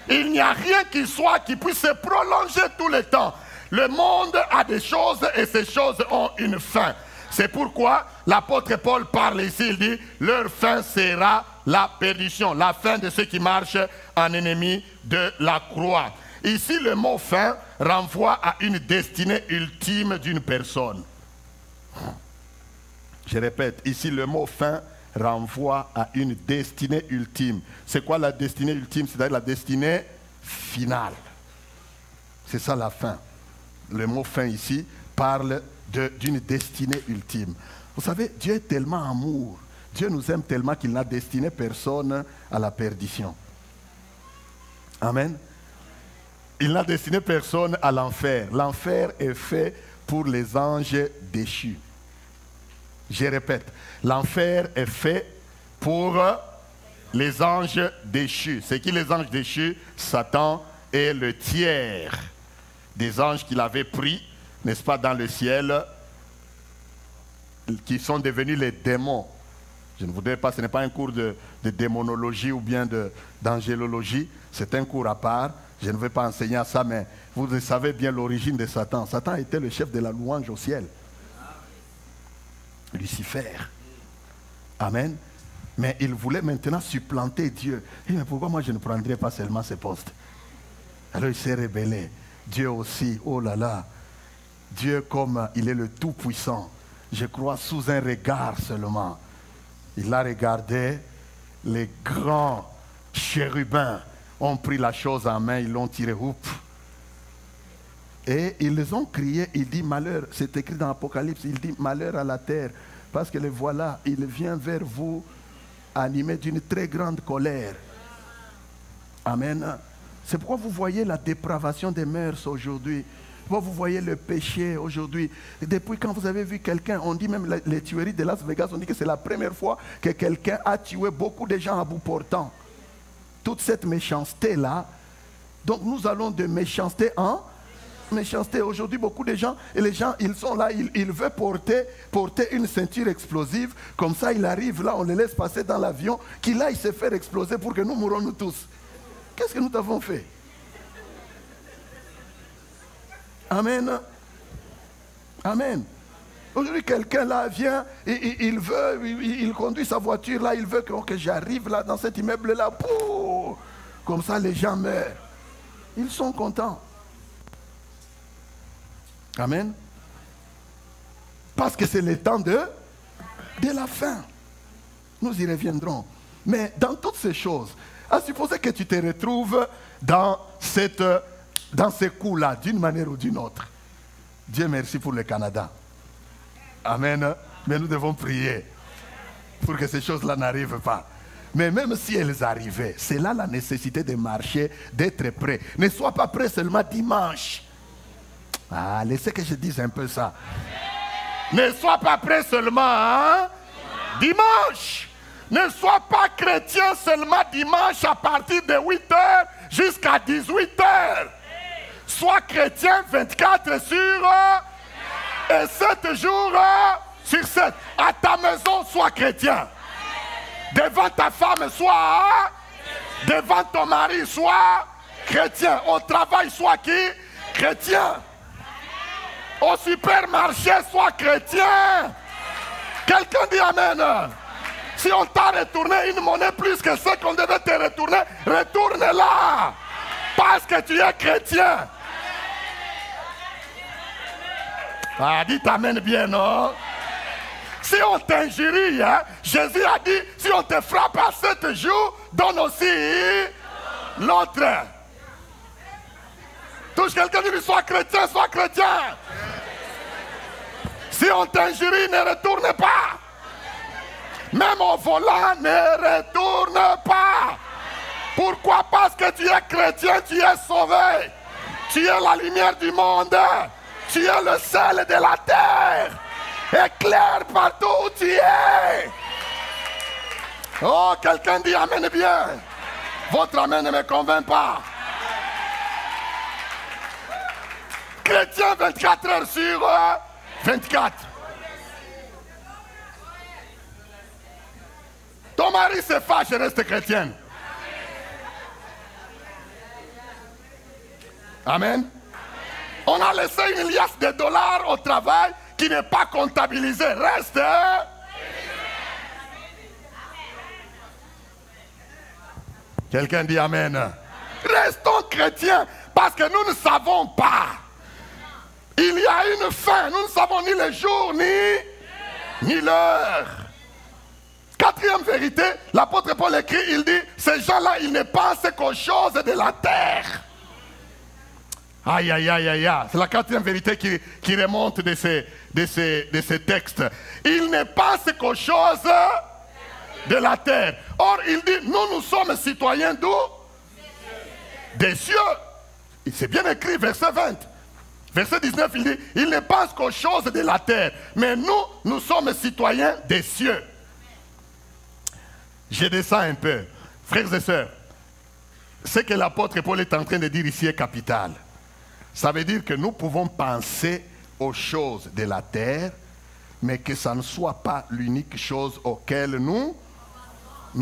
Il n'y a rien qui puisse se prolonger tout le temps. Le monde a des choses et ces choses ont une fin. C'est pourquoi l'apôtre Paul parle ici, il dit, leur fin sera la perdition, la fin de ceux qui marchent en ennemi de la croix. Ici, le mot fin renvoie à une destinée ultime d'une personne. Je répète, ici le mot fin renvoie à une destinée ultime. C'est quoi la destinée ultime? C'est-à-dire la destinée finale. C'est ça la fin. Le mot fin ici parle d'une destinée ultime. Vous savez, Dieu est tellement amour. Dieu nous aime tellement qu'il n'a destiné personne à la perdition. Amen. Il n'a destiné personne à l'enfer. L'enfer est fait pour les anges déchus. Je répète, l'enfer est fait pour les anges déchus. C'est qui les anges déchus? Satan est le tiers des anges qu'il avait pris, n'est-ce pas, dans le ciel, qui sont devenus les démons. Je ne voudrais pas, ce n'est pas un cours de démonologie ou bien d'angélologie, c'est un cours à part. Je ne vais pas enseigner à ça, mais vous savez bien l'origine de Satan. Satan était le chef de la louange au ciel. Lucifer. Amen. Mais il voulait maintenant supplanter Dieu. Et mais pourquoi moi je ne prendrais pas seulement ce poste? Alors il s'est rebellé. Dieu aussi, oh là là. Dieu comme il est le Tout-Puissant. Je crois sous un regard seulement. Il a regardé, les grands chérubins ont pris la chose en main, ils l'ont tiré. Et ils les ont crié, il dit malheur, c'est écrit dans l'Apocalypse, il dit malheur à la terre, parce que le voilà, il vient vers vous animé d'une très grande colère. Amen. C'est pourquoi vous voyez la dépravation des mœurs aujourd'hui. Vous voyez le péché aujourd'hui. Depuis quand vous avez vu quelqu'un, on dit même les tueries de Las Vegas, on dit que c'est la première fois que quelqu'un a tué beaucoup de gens à bout portant. Toute cette méchanceté-là. Donc nous allons de méchanceté en méchanceté. Aujourd'hui, beaucoup de gens, et les gens, ils sont là, ils veulent porter une ceinture explosive. Comme ça, il arrive là, on les laisse passer dans l'avion, qu'il aille se faire exploser pour que nous mourons nous tous. Qu'est-ce que nous t'avons fait? Amen. Amen. Aujourd'hui, quelqu'un là vient, il conduit sa voiture là, il veut que j'arrive là dans cet immeuble là. Comme ça, les gens meurent. Ils sont contents. Amen. Parce que c'est le temps de la fin. Nous y reviendrons. Mais dans toutes ces choses, à supposer que tu te retrouves dans ces coups-là, d'une manière ou d'une autre. Dieu merci pour le Canada. Amen. Mais nous devons prier pour que ces choses-là n'arrivent pas. Mais même si elles arrivaient, c'est là la nécessité de marcher, d'être prêt. Ne sois pas prêt seulement dimanche. Ah, laissez que je dise un peu ça. Ne sois pas prêt seulement dimanche. Ne sois pas chrétien seulement dimanche à partir de 8h jusqu'à 18h. Sois chrétien 24 sur et 7 jours sur 7. À ta maison, sois chrétien. Devant ta femme, sois. Devant ton mari, sois chrétien. Au travail, sois qui? Chrétien. Au supermarché, sois chrétien. Quelqu'un dit amen. Si on t'a retourné une monnaie plus que ce qu'on devait te retourner, retourne-la. Parce que tu es chrétien. Ah, dites amen bien, non? Si on t'injurie, Jésus a dit, si on te frappe à 7 jours, donne aussi l'autre. Touche quelqu'un qui dit, sois chrétien, sois chrétien. Si on t'injurie, ne retourne pas. Même au volant, ne retourne pas. Pourquoi? Parce que tu es chrétien, tu es sauvé. Tu es la lumière du monde. Tu es le sel de la terre. Éclaire partout où tu es. Oh, quelqu'un dit amen bien. Votre amen ne me convainc pas. Chrétien 24 heures sur 24. Ton mari se fâche et reste chrétien. Amen. On a laissé une liasse de dollars au travail qui n'est pas comptabilisée. Reste. Quelqu'un dit amen. Restons chrétiens parce que nous ne savons pas. Il y a une fin. Nous ne savons ni le jour ni l'heure. Quatrième vérité, l'apôtre Paul écrit, il dit, ces gens-là, ils ne pensent qu'aux choses de la terre. Aïe, aïe, aïe, aïe, aïe. C'est la quatrième vérité qui remonte de ces textes. Ils ne pensent qu'aux choses de la terre. Or, il dit, nous sommes citoyens d'où? Des cieux. C'est bien écrit, verset 20. Verset 19, il dit, ils ne pensent qu'aux choses de la terre. Mais nous sommes citoyens des cieux. Je descends un peu. Frères et sœurs, ce que l'apôtre Paul est en train de dire ici est capital. Ça veut dire que nous pouvons penser aux choses de la terre, mais que ça ne soit pas l'unique chose auquel nous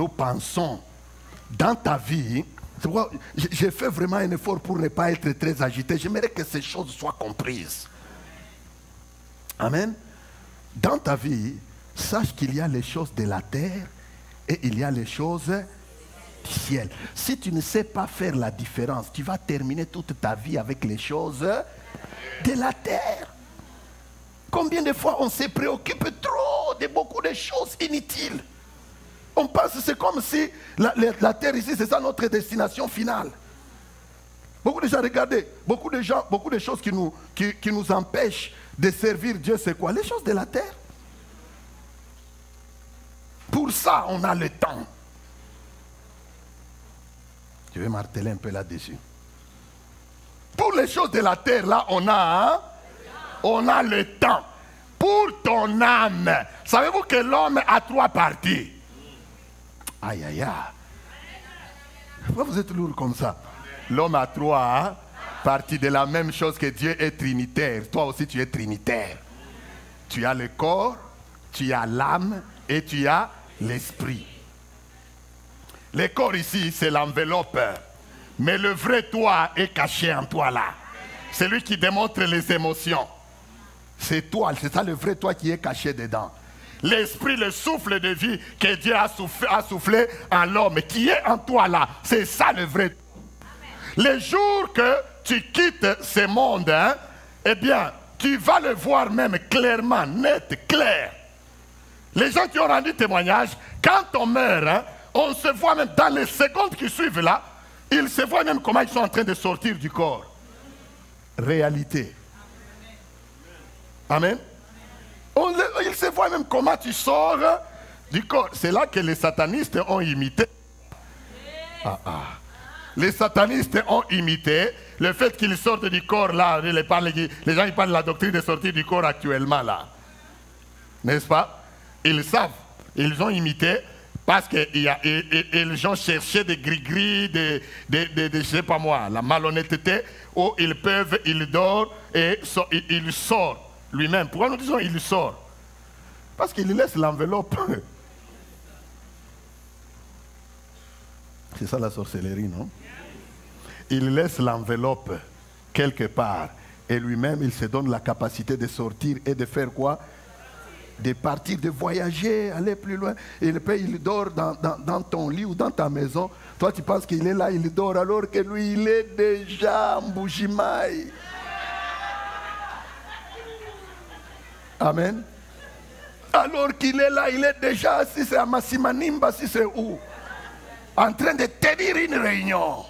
pensons. Dans ta vie, j'ai fait vraiment un effort pour ne pas être très agité. J'aimerais que ces choses soient comprises. Amen. Dans ta vie, sache qu'il y a les choses de la terre et il y a les choses du ciel. Si tu ne sais pas faire la différence, tu vas terminer toute ta vie avec les choses de la terre. Combien de fois on se préoccupe trop de beaucoup de choses inutiles? On pense que c'est comme si la terre ici, c'est ça notre destination finale. Beaucoup de gens, regardez, beaucoup de choses qui nous empêchent de servir Dieu, c'est quoi? Les choses de la terre. Pour ça, on a le temps. Je vais marteler un peu là-dessus. Pour les choses de la terre, là, on a le temps. Pour ton âme, savez-vous que l'homme a 3 parties? Aïe, aïe, aïe. Pourquoi vous êtes lourd comme ça? L'homme a 3 partie de la même chose que Dieu est trinitaire. Toi aussi, tu es trinitaire. Tu as le corps, tu as l'âme et tu as l'esprit. Le corps ici, c'est l'enveloppe. Mais le vrai toi est caché en toi là. C'est lui qui démontre les émotions. C'est toi, c'est ça le vrai toi qui est caché dedans. L'esprit, le souffle de vie que Dieu a soufflé en l'homme, qui est en toi là, c'est ça le vrai toi. Le jour que tu quittes ce monde, hein, eh bien, tu vas le voir même clairement, net, clair. Les gens qui ont rendu témoignage, quand on meurt, hein, on se voit même dans les secondes qui suivent là, ils se voient même comment ils sont en train de sortir du corps. Réalité. Amen. Ils se voient même comment tu sors du corps. C'est là que les satanistes ont imité. Les satanistes ont imité le fait qu'ils sortent du corps là. Les gens ils parlent de la doctrine de sortir du corps actuellement là. N'est-ce pas? Ils savent. Ils ont imité parce qu'ils ont cherché des gris-gris, je ne sais pas moi, la malhonnêteté où ils dorment et il sort lui-même. Pourquoi nous disons il sort? Parce qu'il laisse l'enveloppe. C'est ça la sorcellerie, non? Il laisse l'enveloppe quelque part et lui-même il se donne la capacité de sortir et de faire quoi? De partir, de voyager, aller plus loin. Il dort dans ton lit ou dans ta maison. Toi tu penses qu'il est là, il dort alors que lui il est déjà en Bujimaï. Amen. Alors qu'il est là, il est déjà, si c'est à Massimanimba, si c'est où? En train de tenir une réunion.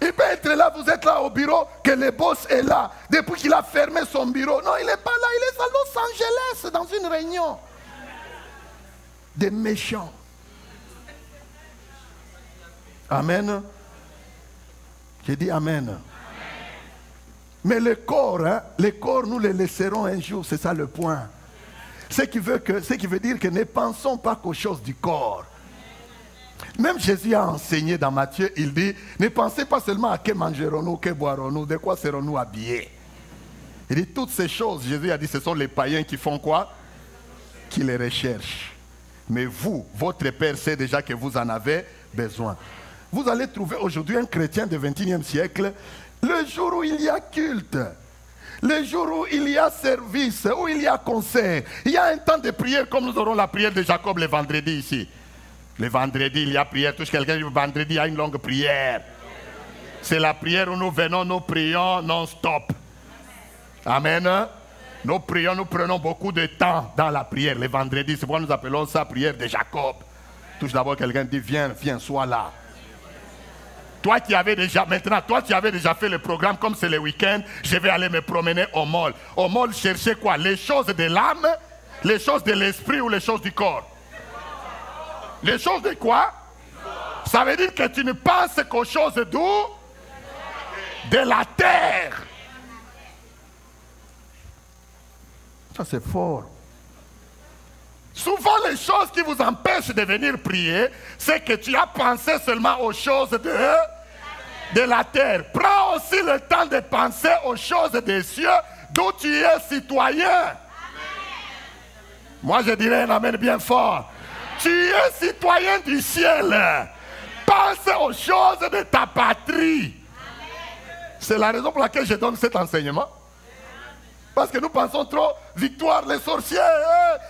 Il peut être là, vous êtes là au bureau, que le boss est là. Depuis qu'il a fermé son bureau. Non, il n'est pas là, il est à Los Angeles dans une réunion. Des méchants. Amen. J'ai dit amen. Amen. Mais le corps, hein, nous le laisserons un jour, c'est ça le point. Ce qui veut dire que ne pensons pas qu'aux choses du corps. Même Jésus a enseigné dans Matthieu, il dit, ne pensez pas seulement à que mangerons-nous, que boirons-nous, de quoi serons-nous habillés. Il dit, toutes ces choses, Jésus a dit, ce sont les païens qui font quoi? Qui les recherchent. Mais vous, votre Père sait déjà que vous en avez besoin. Vous allez trouver aujourd'hui un chrétien du XXIe siècle, le jour où il y a culte, le jour où il y a service, où il y a concert, il y a un temps de prière comme nous aurons la prière de Jacob le vendredi ici. Le vendredi, il y a prière. Touche quelqu'un, le vendredi, il y a une longue prière. C'est la prière où nous venons, nous prions non-stop. Amen. Nous prions, nous prenons beaucoup de temps dans la prière. Le vendredi, c'est pourquoi nous appelons ça prière de Jacob. Touche d'abord quelqu'un, dit viens, sois là. Toi qui avais déjà, maintenant, toi qui avais déjà fait le programme, comme c'est le week-end, je vais aller me promener au mall. Au mall, chercher quoi? Les choses de l'âme, les choses de l'esprit ou les choses du corps? Les choses de quoi? Ça veut dire que tu ne penses qu'aux choses d'où? De la terre. Ça c'est fort. Souvent les choses qui vous empêchent de venir prier, c'est que tu as pensé seulement aux choses de la terre. Prends aussi le temps de penser aux choses des cieux d'où tu es citoyen. Amen. Moi je dirais un amen bien fort. Tu es citoyen du ciel. Pense aux choses de ta patrie. C'est la raison pour laquelle je donne cet enseignement. Parce que nous pensons trop, victoire, les sorciers,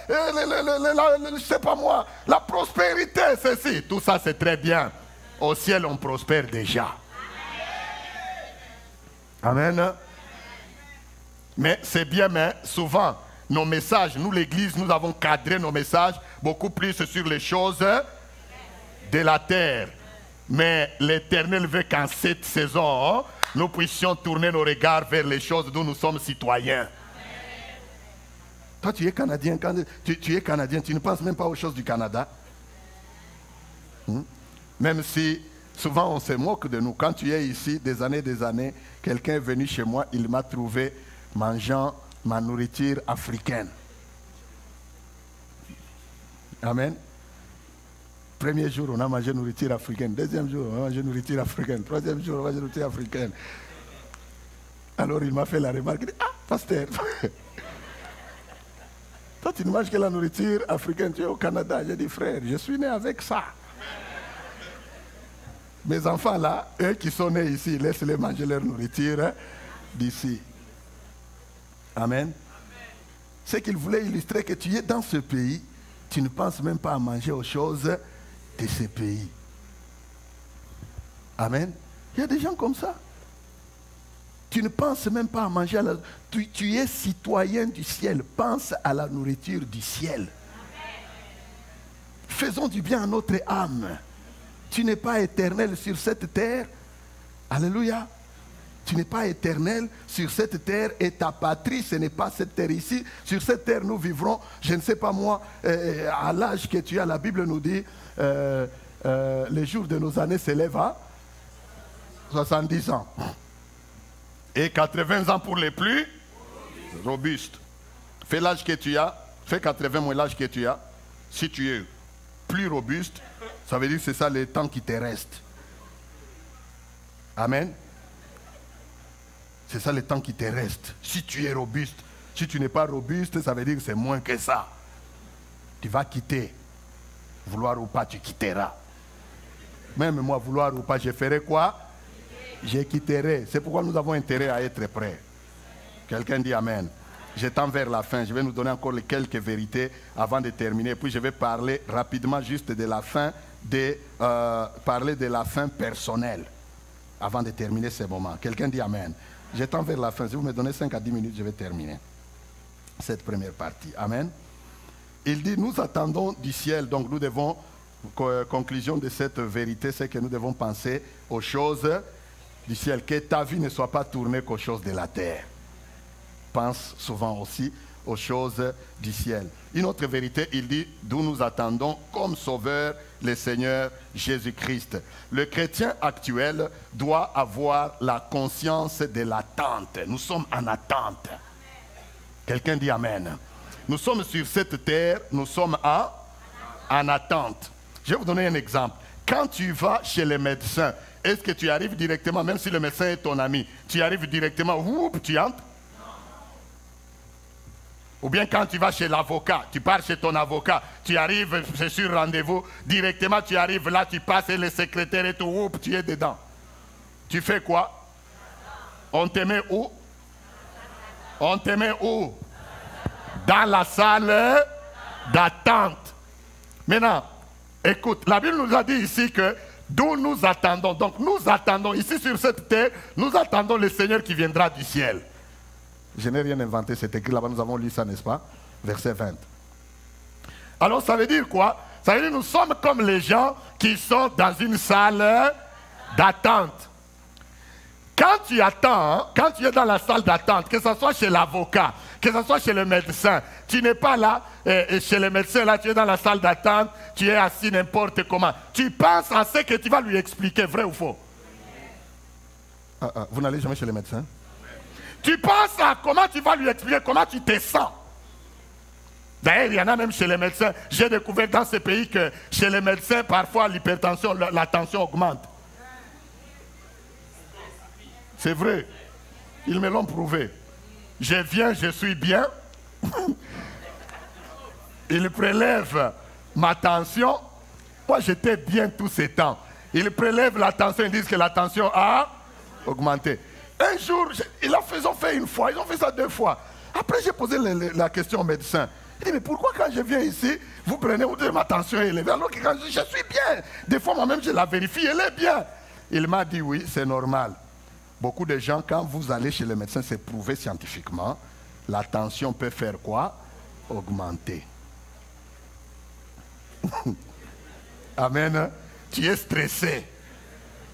je ne sais pas moi, la prospérité, ceci. Tout ça c'est très bien. Au ciel on prospère déjà. Amen. Mais c'est bien, mais souvent, nos messages, nous l'église, nous avons cadré nos messages beaucoup plus sur les choses de la terre. Mais l'Éternel veut qu'en cette saison, nous puissions tourner nos regards vers les choses dont nous sommes citoyens. Toi, tu es Canadien, tu es Canadien, tu ne penses même pas aux choses du Canada. Même si souvent on se moque de nous. Quand tu es ici, des années, quelqu'un est venu chez moi, il m'a trouvé mangeant ma nourriture africaine. Amen. Premier jour, on a mangé nourriture africaine. Deuxième jour, on a mangé nourriture africaine. Troisième jour, on a mangé nourriture africaine. Alors il m'a fait la remarque, il dit, ah, pasteur, toi tu ne manges que la nourriture africaine, tu es au Canada. J'ai dit, frère, je suis né avec ça. Mes enfants là, eux qui sont nés ici, laisse-les manger leur nourriture d'ici. Amen. C'est qu'il voulait illustrer que tu es dans ce pays, tu ne penses même pas à manger aux choses de ce pays. Amen. Il y a des gens comme ça. Tu ne penses même pas à manger. Tu es citoyen du ciel. Pense à la nourriture du ciel. Faisons du bien à notre âme. Tu n'es pas éternel sur cette terre. Alléluia. Tu n'es pas éternel sur cette terre et ta patrie, ce n'est pas cette terre ici. Sur cette terre, nous vivrons, je ne sais pas moi, à l'âge que tu as, la Bible nous dit, les jours de nos années s'élèvent à 70 ans. Et 80 ans pour les plus robustes. Fais l'âge que tu as, fais 80 moins l'âge que tu as. Si tu es plus robuste, ça veut dire que c'est ça le temps qui te reste. Amen. C'est ça le temps qui te reste. Si tu es robuste, si tu n'es pas robuste, ça veut dire que c'est moins que ça. Tu vas quitter. Vouloir ou pas, tu quitteras. Même moi, vouloir ou pas, je ferai quoi? Je quitterai. C'est pourquoi nous avons intérêt à être prêts. Quelqu'un dit Amen. Je tends vers la fin. Je vais nous donner encore quelques vérités avant de terminer. Puis je vais parler rapidement juste de la fin, parler de la fin personnelle avant de terminer ce moment. Quelqu'un dit Amen. Je tends vers la fin. Si vous me donnez 5 à 10 minutes, je vais terminer cette première partie. Amen. Il dit, nous attendons du ciel, donc nous devons, conclusion de cette vérité, c'est que nous devons penser aux choses du ciel. Que ta vie ne soit pas tournée qu'aux choses de la terre. Pense souvent aussi aux choses du ciel. Une autre vérité, il dit, d'où nous attendons comme sauveur le Seigneur Jésus-Christ. Le chrétien actuel doit avoir la conscience de l'attente. Nous sommes en attente. Quelqu'un dit Amen. Nous sommes sur cette terre, nous sommes en attente. Je vais vous donner un exemple. Quand tu vas chez le médecin, est-ce que tu arrives directement, même si le médecin est ton ami, tu arrives directement, whoop, tu entres? Ou bien quand tu vas chez l'avocat, tu pars chez ton avocat, tu arrives, c'est sur rendez-vous, directement tu arrives là, tu passes et le secrétaire et tout, whoop, tu es dedans. Tu fais quoi? On te met où? On te met où? Dans la salle d'attente. Maintenant, écoute, la Bible nous a dit ici que d'où nous attendons. Donc nous attendons, ici sur cette terre, nous attendons le Seigneur qui viendra du ciel. Je n'ai rien inventé, c'est écrit là-bas, nous avons lu ça, n'est-ce pas? Verset 20. Alors ça veut dire quoi? Ça veut dire que nous sommes comme les gens qui sont dans une salle d'attente. Quand tu attends, quand tu es dans la salle d'attente, que ce soit chez l'avocat, que ce soit chez le médecin, tu n'es pas là, chez le médecin, là, tu es dans la salle d'attente, tu es assis n'importe comment. Tu penses à ce que tu vas lui expliquer, vrai ou faux? Vous n'allez jamais chez le médecin? Tu penses à comment tu vas lui expliquer, comment tu te sens. D'ailleurs, il y en a même chez les médecins. J'ai découvert dans ce pays que chez les médecins, parfois l'hypertension, la tension augmente. C'est vrai. Ils me l'ont prouvé. Je viens, je suis bien. Ils prélèvent ma tension. Moi, j'étais bien tous ces temps. Ils prélèvent la tension, ils disent que la tension a augmenté. Un jour, ils ont fait une fois, ils ont fait ça 2 fois. Après, j'ai posé la question au médecin. Il dit, mais pourquoi quand je viens ici, vous prenez, vous dites, ma tension est élevée, alors que quand je suis bien. Des fois, moi-même, je la vérifie, elle est bien. Il m'a dit, oui, c'est normal. Beaucoup de gens, quand vous allez chez le médecin, c'est prouvé scientifiquement, la tension peut faire quoi? Augmenter. Amen. Tu es stressé.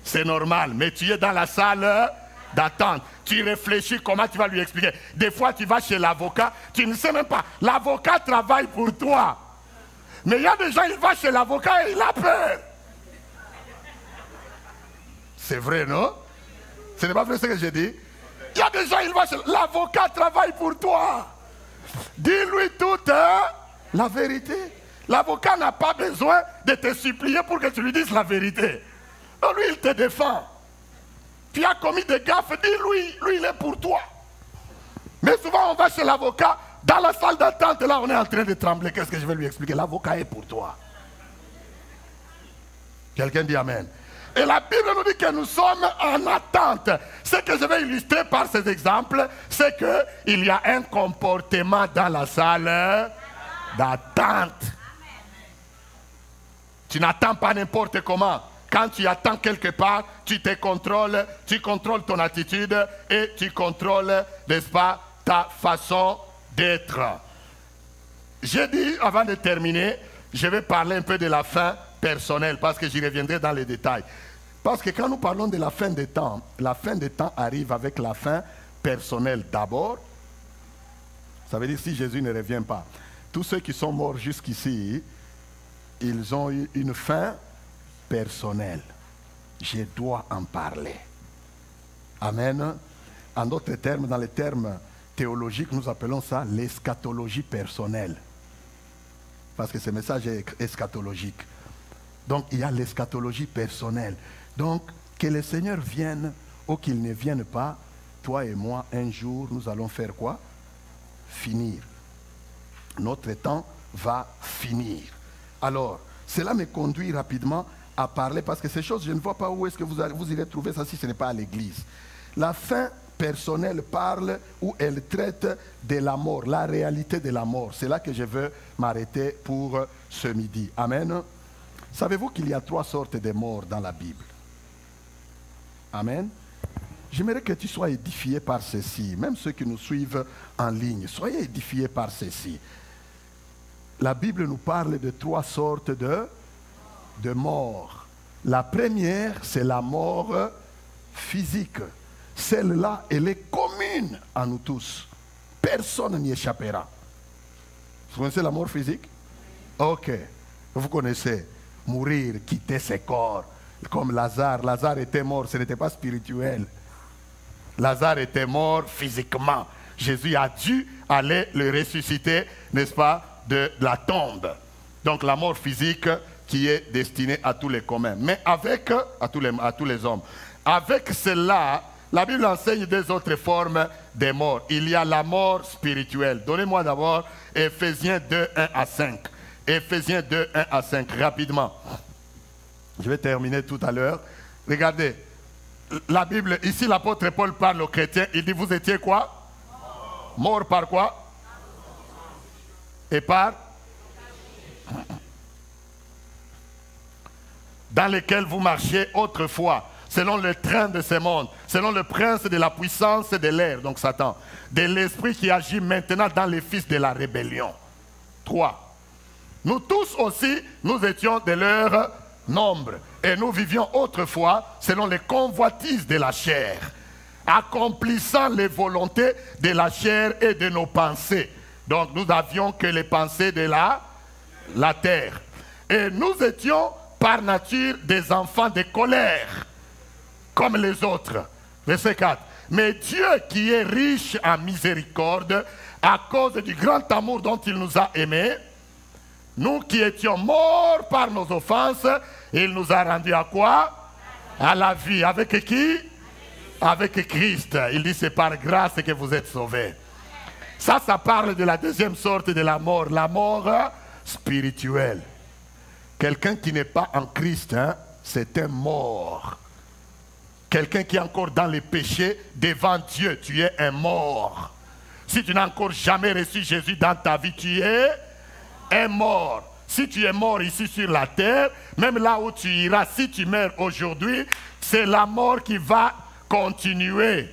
C'est normal, mais tu es dans la salle d'attente. Tu réfléchis comment tu vas lui expliquer. Des fois, tu vas chez l'avocat, tu ne sais même pas. L'avocat travaille pour toi. Mais il y a des gens, ils vont chez l'avocat et il a peur. C'est vrai, non? Ce n'est pas vrai ce que j'ai dit? Il y a des gens, ils vont chez l'avocat travaille pour toi. Dis-lui toute la vérité. L'avocat n'a pas besoin de te supplier pour que tu lui dises la vérité. Non, lui, il te défend. Tu as commis des gaffes, dis-lui, lui, il est pour toi. Mais souvent, on va chez l'avocat, dans la salle d'attente, là, on est en train de trembler. Qu'est-ce que je vais lui expliquer? L'avocat est pour toi. Quelqu'un dit Amen. Et la Bible nous dit que nous sommes en attente. Ce que je vais illustrer par ces exemples, c'est qu'il y a un comportement dans la salle d'attente. Tu n'attends pas n'importe comment. Quand tu attends quelque part, tu te contrôles, tu contrôles ton attitude et tu contrôles, n'est-ce pas, ta façon d'être. J'ai dit, avant de terminer, je vais parler un peu de la fin personnelle, parce que j'y reviendrai dans les détails. Parce que quand nous parlons de la fin des temps arrive avec la fin personnelle d'abord. Ça veut dire si Jésus ne revient pas. Tous ceux qui sont morts jusqu'ici, ils ont eu une fin personnelle. Je dois en parler. Amen. En d'autres termes, dans les termes théologiques, nous appelons ça l'eschatologie personnelle. Parce que ce message est eschatologique. Donc, il y a l'eschatologie personnelle. Donc, que le Seigneur vienne ou qu'il ne vienne pas, toi et moi, un jour, nous allons faire quoi? Finir. Notre temps va finir. Alors, cela me conduit rapidement à parler, parce que ces choses, je ne vois pas où est-ce que vous irez trouver ça si ce n'est pas à l'église. La fin personnelle parle ou elle traite de la mort, la réalité de la mort. C'est là que je veux m'arrêter pour ce midi. Amen. Savez-vous qu'il y a 3 sortes de morts dans la Bible? Amen. J'aimerais que tu sois édifié par ceci. Même ceux qui nous suivent en ligne, soyez édifiés par ceci. La Bible nous parle de 3 sortes de morts. La première, c'est la mort physique. Celle-là, elle est commune à nous tous. Personne n'y échappera. Vous connaissez la mort physique? Ok. Vous connaissez. Mourir, quitter ses corps. Comme Lazare. Lazare était mort, ce n'était pas spirituel. Lazare était mort physiquement. Jésus a dû aller le ressusciter, n'est-ce pas, de la tombe. Donc la mort physique qui est destinée à tous les communs. Mais avec, à tous les hommes. Avec cela, la Bible enseigne 2 autres formes de mort. Il y a la mort spirituelle. Donnez-moi d'abord Éphésiens 2, 1 à 5. Éphésiens 2, 1 à 5, rapidement. Je vais terminer tout à l'heure. Regardez, la Bible, ici l'apôtre Paul parle aux chrétiens, il dit vous étiez quoi? Mort par quoi? Et par? Dans lesquels vous marchiez autrefois, selon le train de ce monde, selon le prince de la puissance de l'air, donc Satan, de l'esprit qui agit maintenant dans les fils de la rébellion. 3. Nous tous aussi, nous étions de leur nombre. Et nous vivions autrefois selon les convoitises de la chair, accomplissant les volontés de la chair et de nos pensées. Donc nous n'avions que les pensées de la terre. Et nous étions par nature des enfants de colère, comme les autres. Verset 4. Mais Dieu qui est riche en miséricorde, à cause du grand amour dont il nous a aimés, nous qui étions morts par nos offenses, il nous a rendus à quoi? À la vie. Avec qui? Avec Christ. Il dit c'est par grâce que vous êtes sauvés. Ça parle de la deuxième sorte de la mort spirituelle. Quelqu'un qui n'est pas en Christ, c'est un mort. Quelqu'un qui est encore dans les péchés devant Dieu, tu es un mort. Si tu n'as encore jamais reçu Jésus dans ta vie, tu es un mort. Si tu es mort ici sur la terre, même là où tu iras, si tu meurs aujourd'hui, c'est la mort qui va continuer.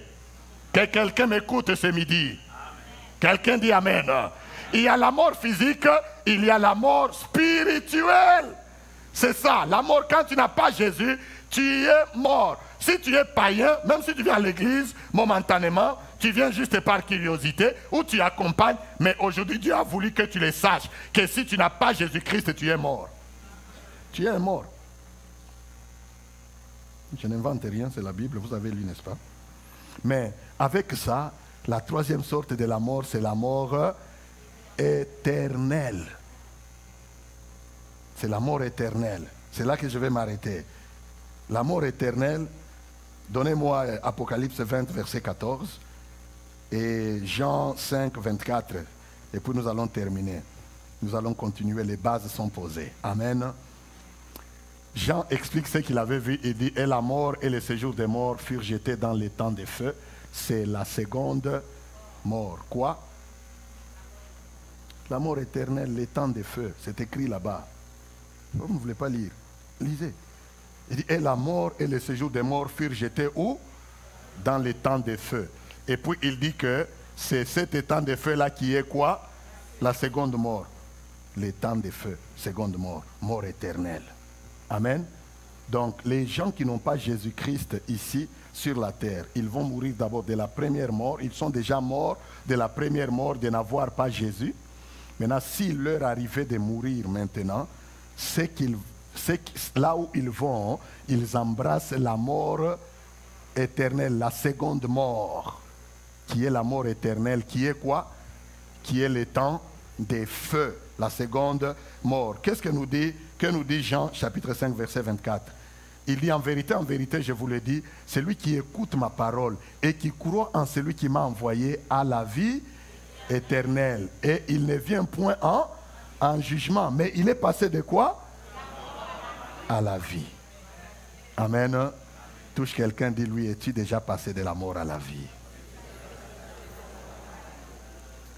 Que quelqu'un m'écoute ce midi. Quelqu'un dit Amen. Il y a la mort physique, il y a la mort spirituelle. C'est ça, la mort quand tu n'as pas Jésus, tu es mort. Si tu es païen, même si tu viens à l'église momentanément, tu viens juste par curiosité ou tu accompagnes, mais aujourd'hui Dieu a voulu que tu le saches, que si tu n'as pas Jésus-Christ, tu es mort. Tu es mort. Je n'invente rien, c'est la Bible, vous avez lu, n'est-ce pas? Mais avec ça, la troisième sorte de la mort, c'est la mort éternelle. C'est la mort éternelle. C'est là que je vais m'arrêter. La mort éternelle, donnez-moi Apocalypse 20, verset 14, et Jean 5, 24, et puis nous allons terminer. Nous allons continuer, les bases sont posées. Amen. Jean explique ce qu'il avait vu, il dit, et la mort et le séjour des morts furent jetés dans les temps des feux. C'est la seconde mort. Quoi? La mort éternelle, les temps des feux, c'est écrit là-bas. Vous ne voulez pas lire? Lisez. Il dit, et la mort et le séjour des morts furent jetés où? Dans les temps des feux. Et puis il dit que c'est cet temps de feu-là qui est quoi? La seconde mort. Les temps de feu, seconde mort, mort éternelle. Amen. Donc les gens qui n'ont pas Jésus-Christ ici sur la terre, ils vont mourir d'abord de la première mort. Ils sont déjà morts de la première mort de n'avoir pas Jésus. Maintenant, s'il leur arrivait de mourir maintenant, c'est là où ils vont, ils embrassent la mort éternelle, la seconde mort, qui est la mort éternelle, qui est quoi? Qui est le temps des feux, la seconde mort. Qu'est-ce que nous dit Jean, chapitre 5, verset 24? Il dit, en vérité, je vous le dis, celui qui écoute ma parole et qui croit en celui qui m'a envoyé a la vie éternelle. Et il ne vient point en jugement, mais il est passé de quoi? À la vie. Amen. Touche quelqu'un, dis-lui, es-tu déjà passé de la mort à la vie?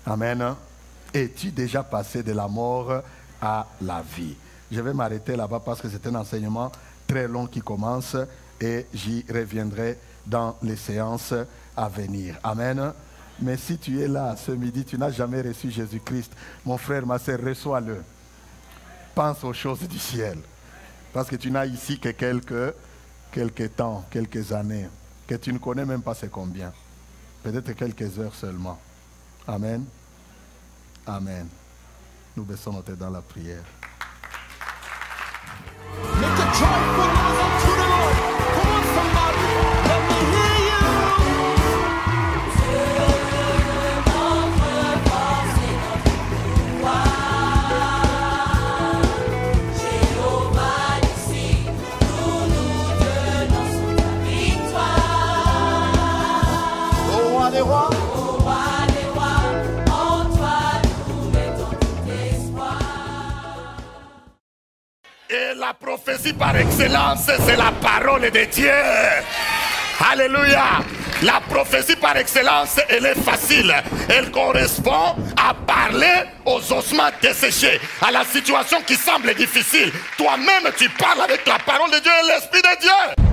Amen. Es-tu déjà passé de la mort à la vie? Je vais m'arrêter là-bas parce que c'est un enseignement très long qui commence et j'y reviendrai dans les séances à venir. Amen. Mais si tu es là ce midi, tu n'as jamais reçu Jésus-Christ, mon frère, ma soeur, reçois-le. Pense aux choses du ciel. Parce que tu n'as ici que quelques temps, quelques années, que tu ne connais même pas c'est combien. Peut-être quelques heures seulement. Amen. Amen. Nous baissons nos têtes dans la prière. Make a joyful noise unto the Lord. Come on, somebody. Let me hear you. Jéhovah ici, nous nous tenons sur ta victoire. Ô roi des rois. Et la prophétie par excellence, c'est la parole de Dieu. Alléluia. La prophétie par excellence, elle est facile. Elle correspond à parler aux ossements desséchés, à la situation qui semble difficile. Toi-même, tu parles avec la parole de Dieu et l'Esprit de Dieu.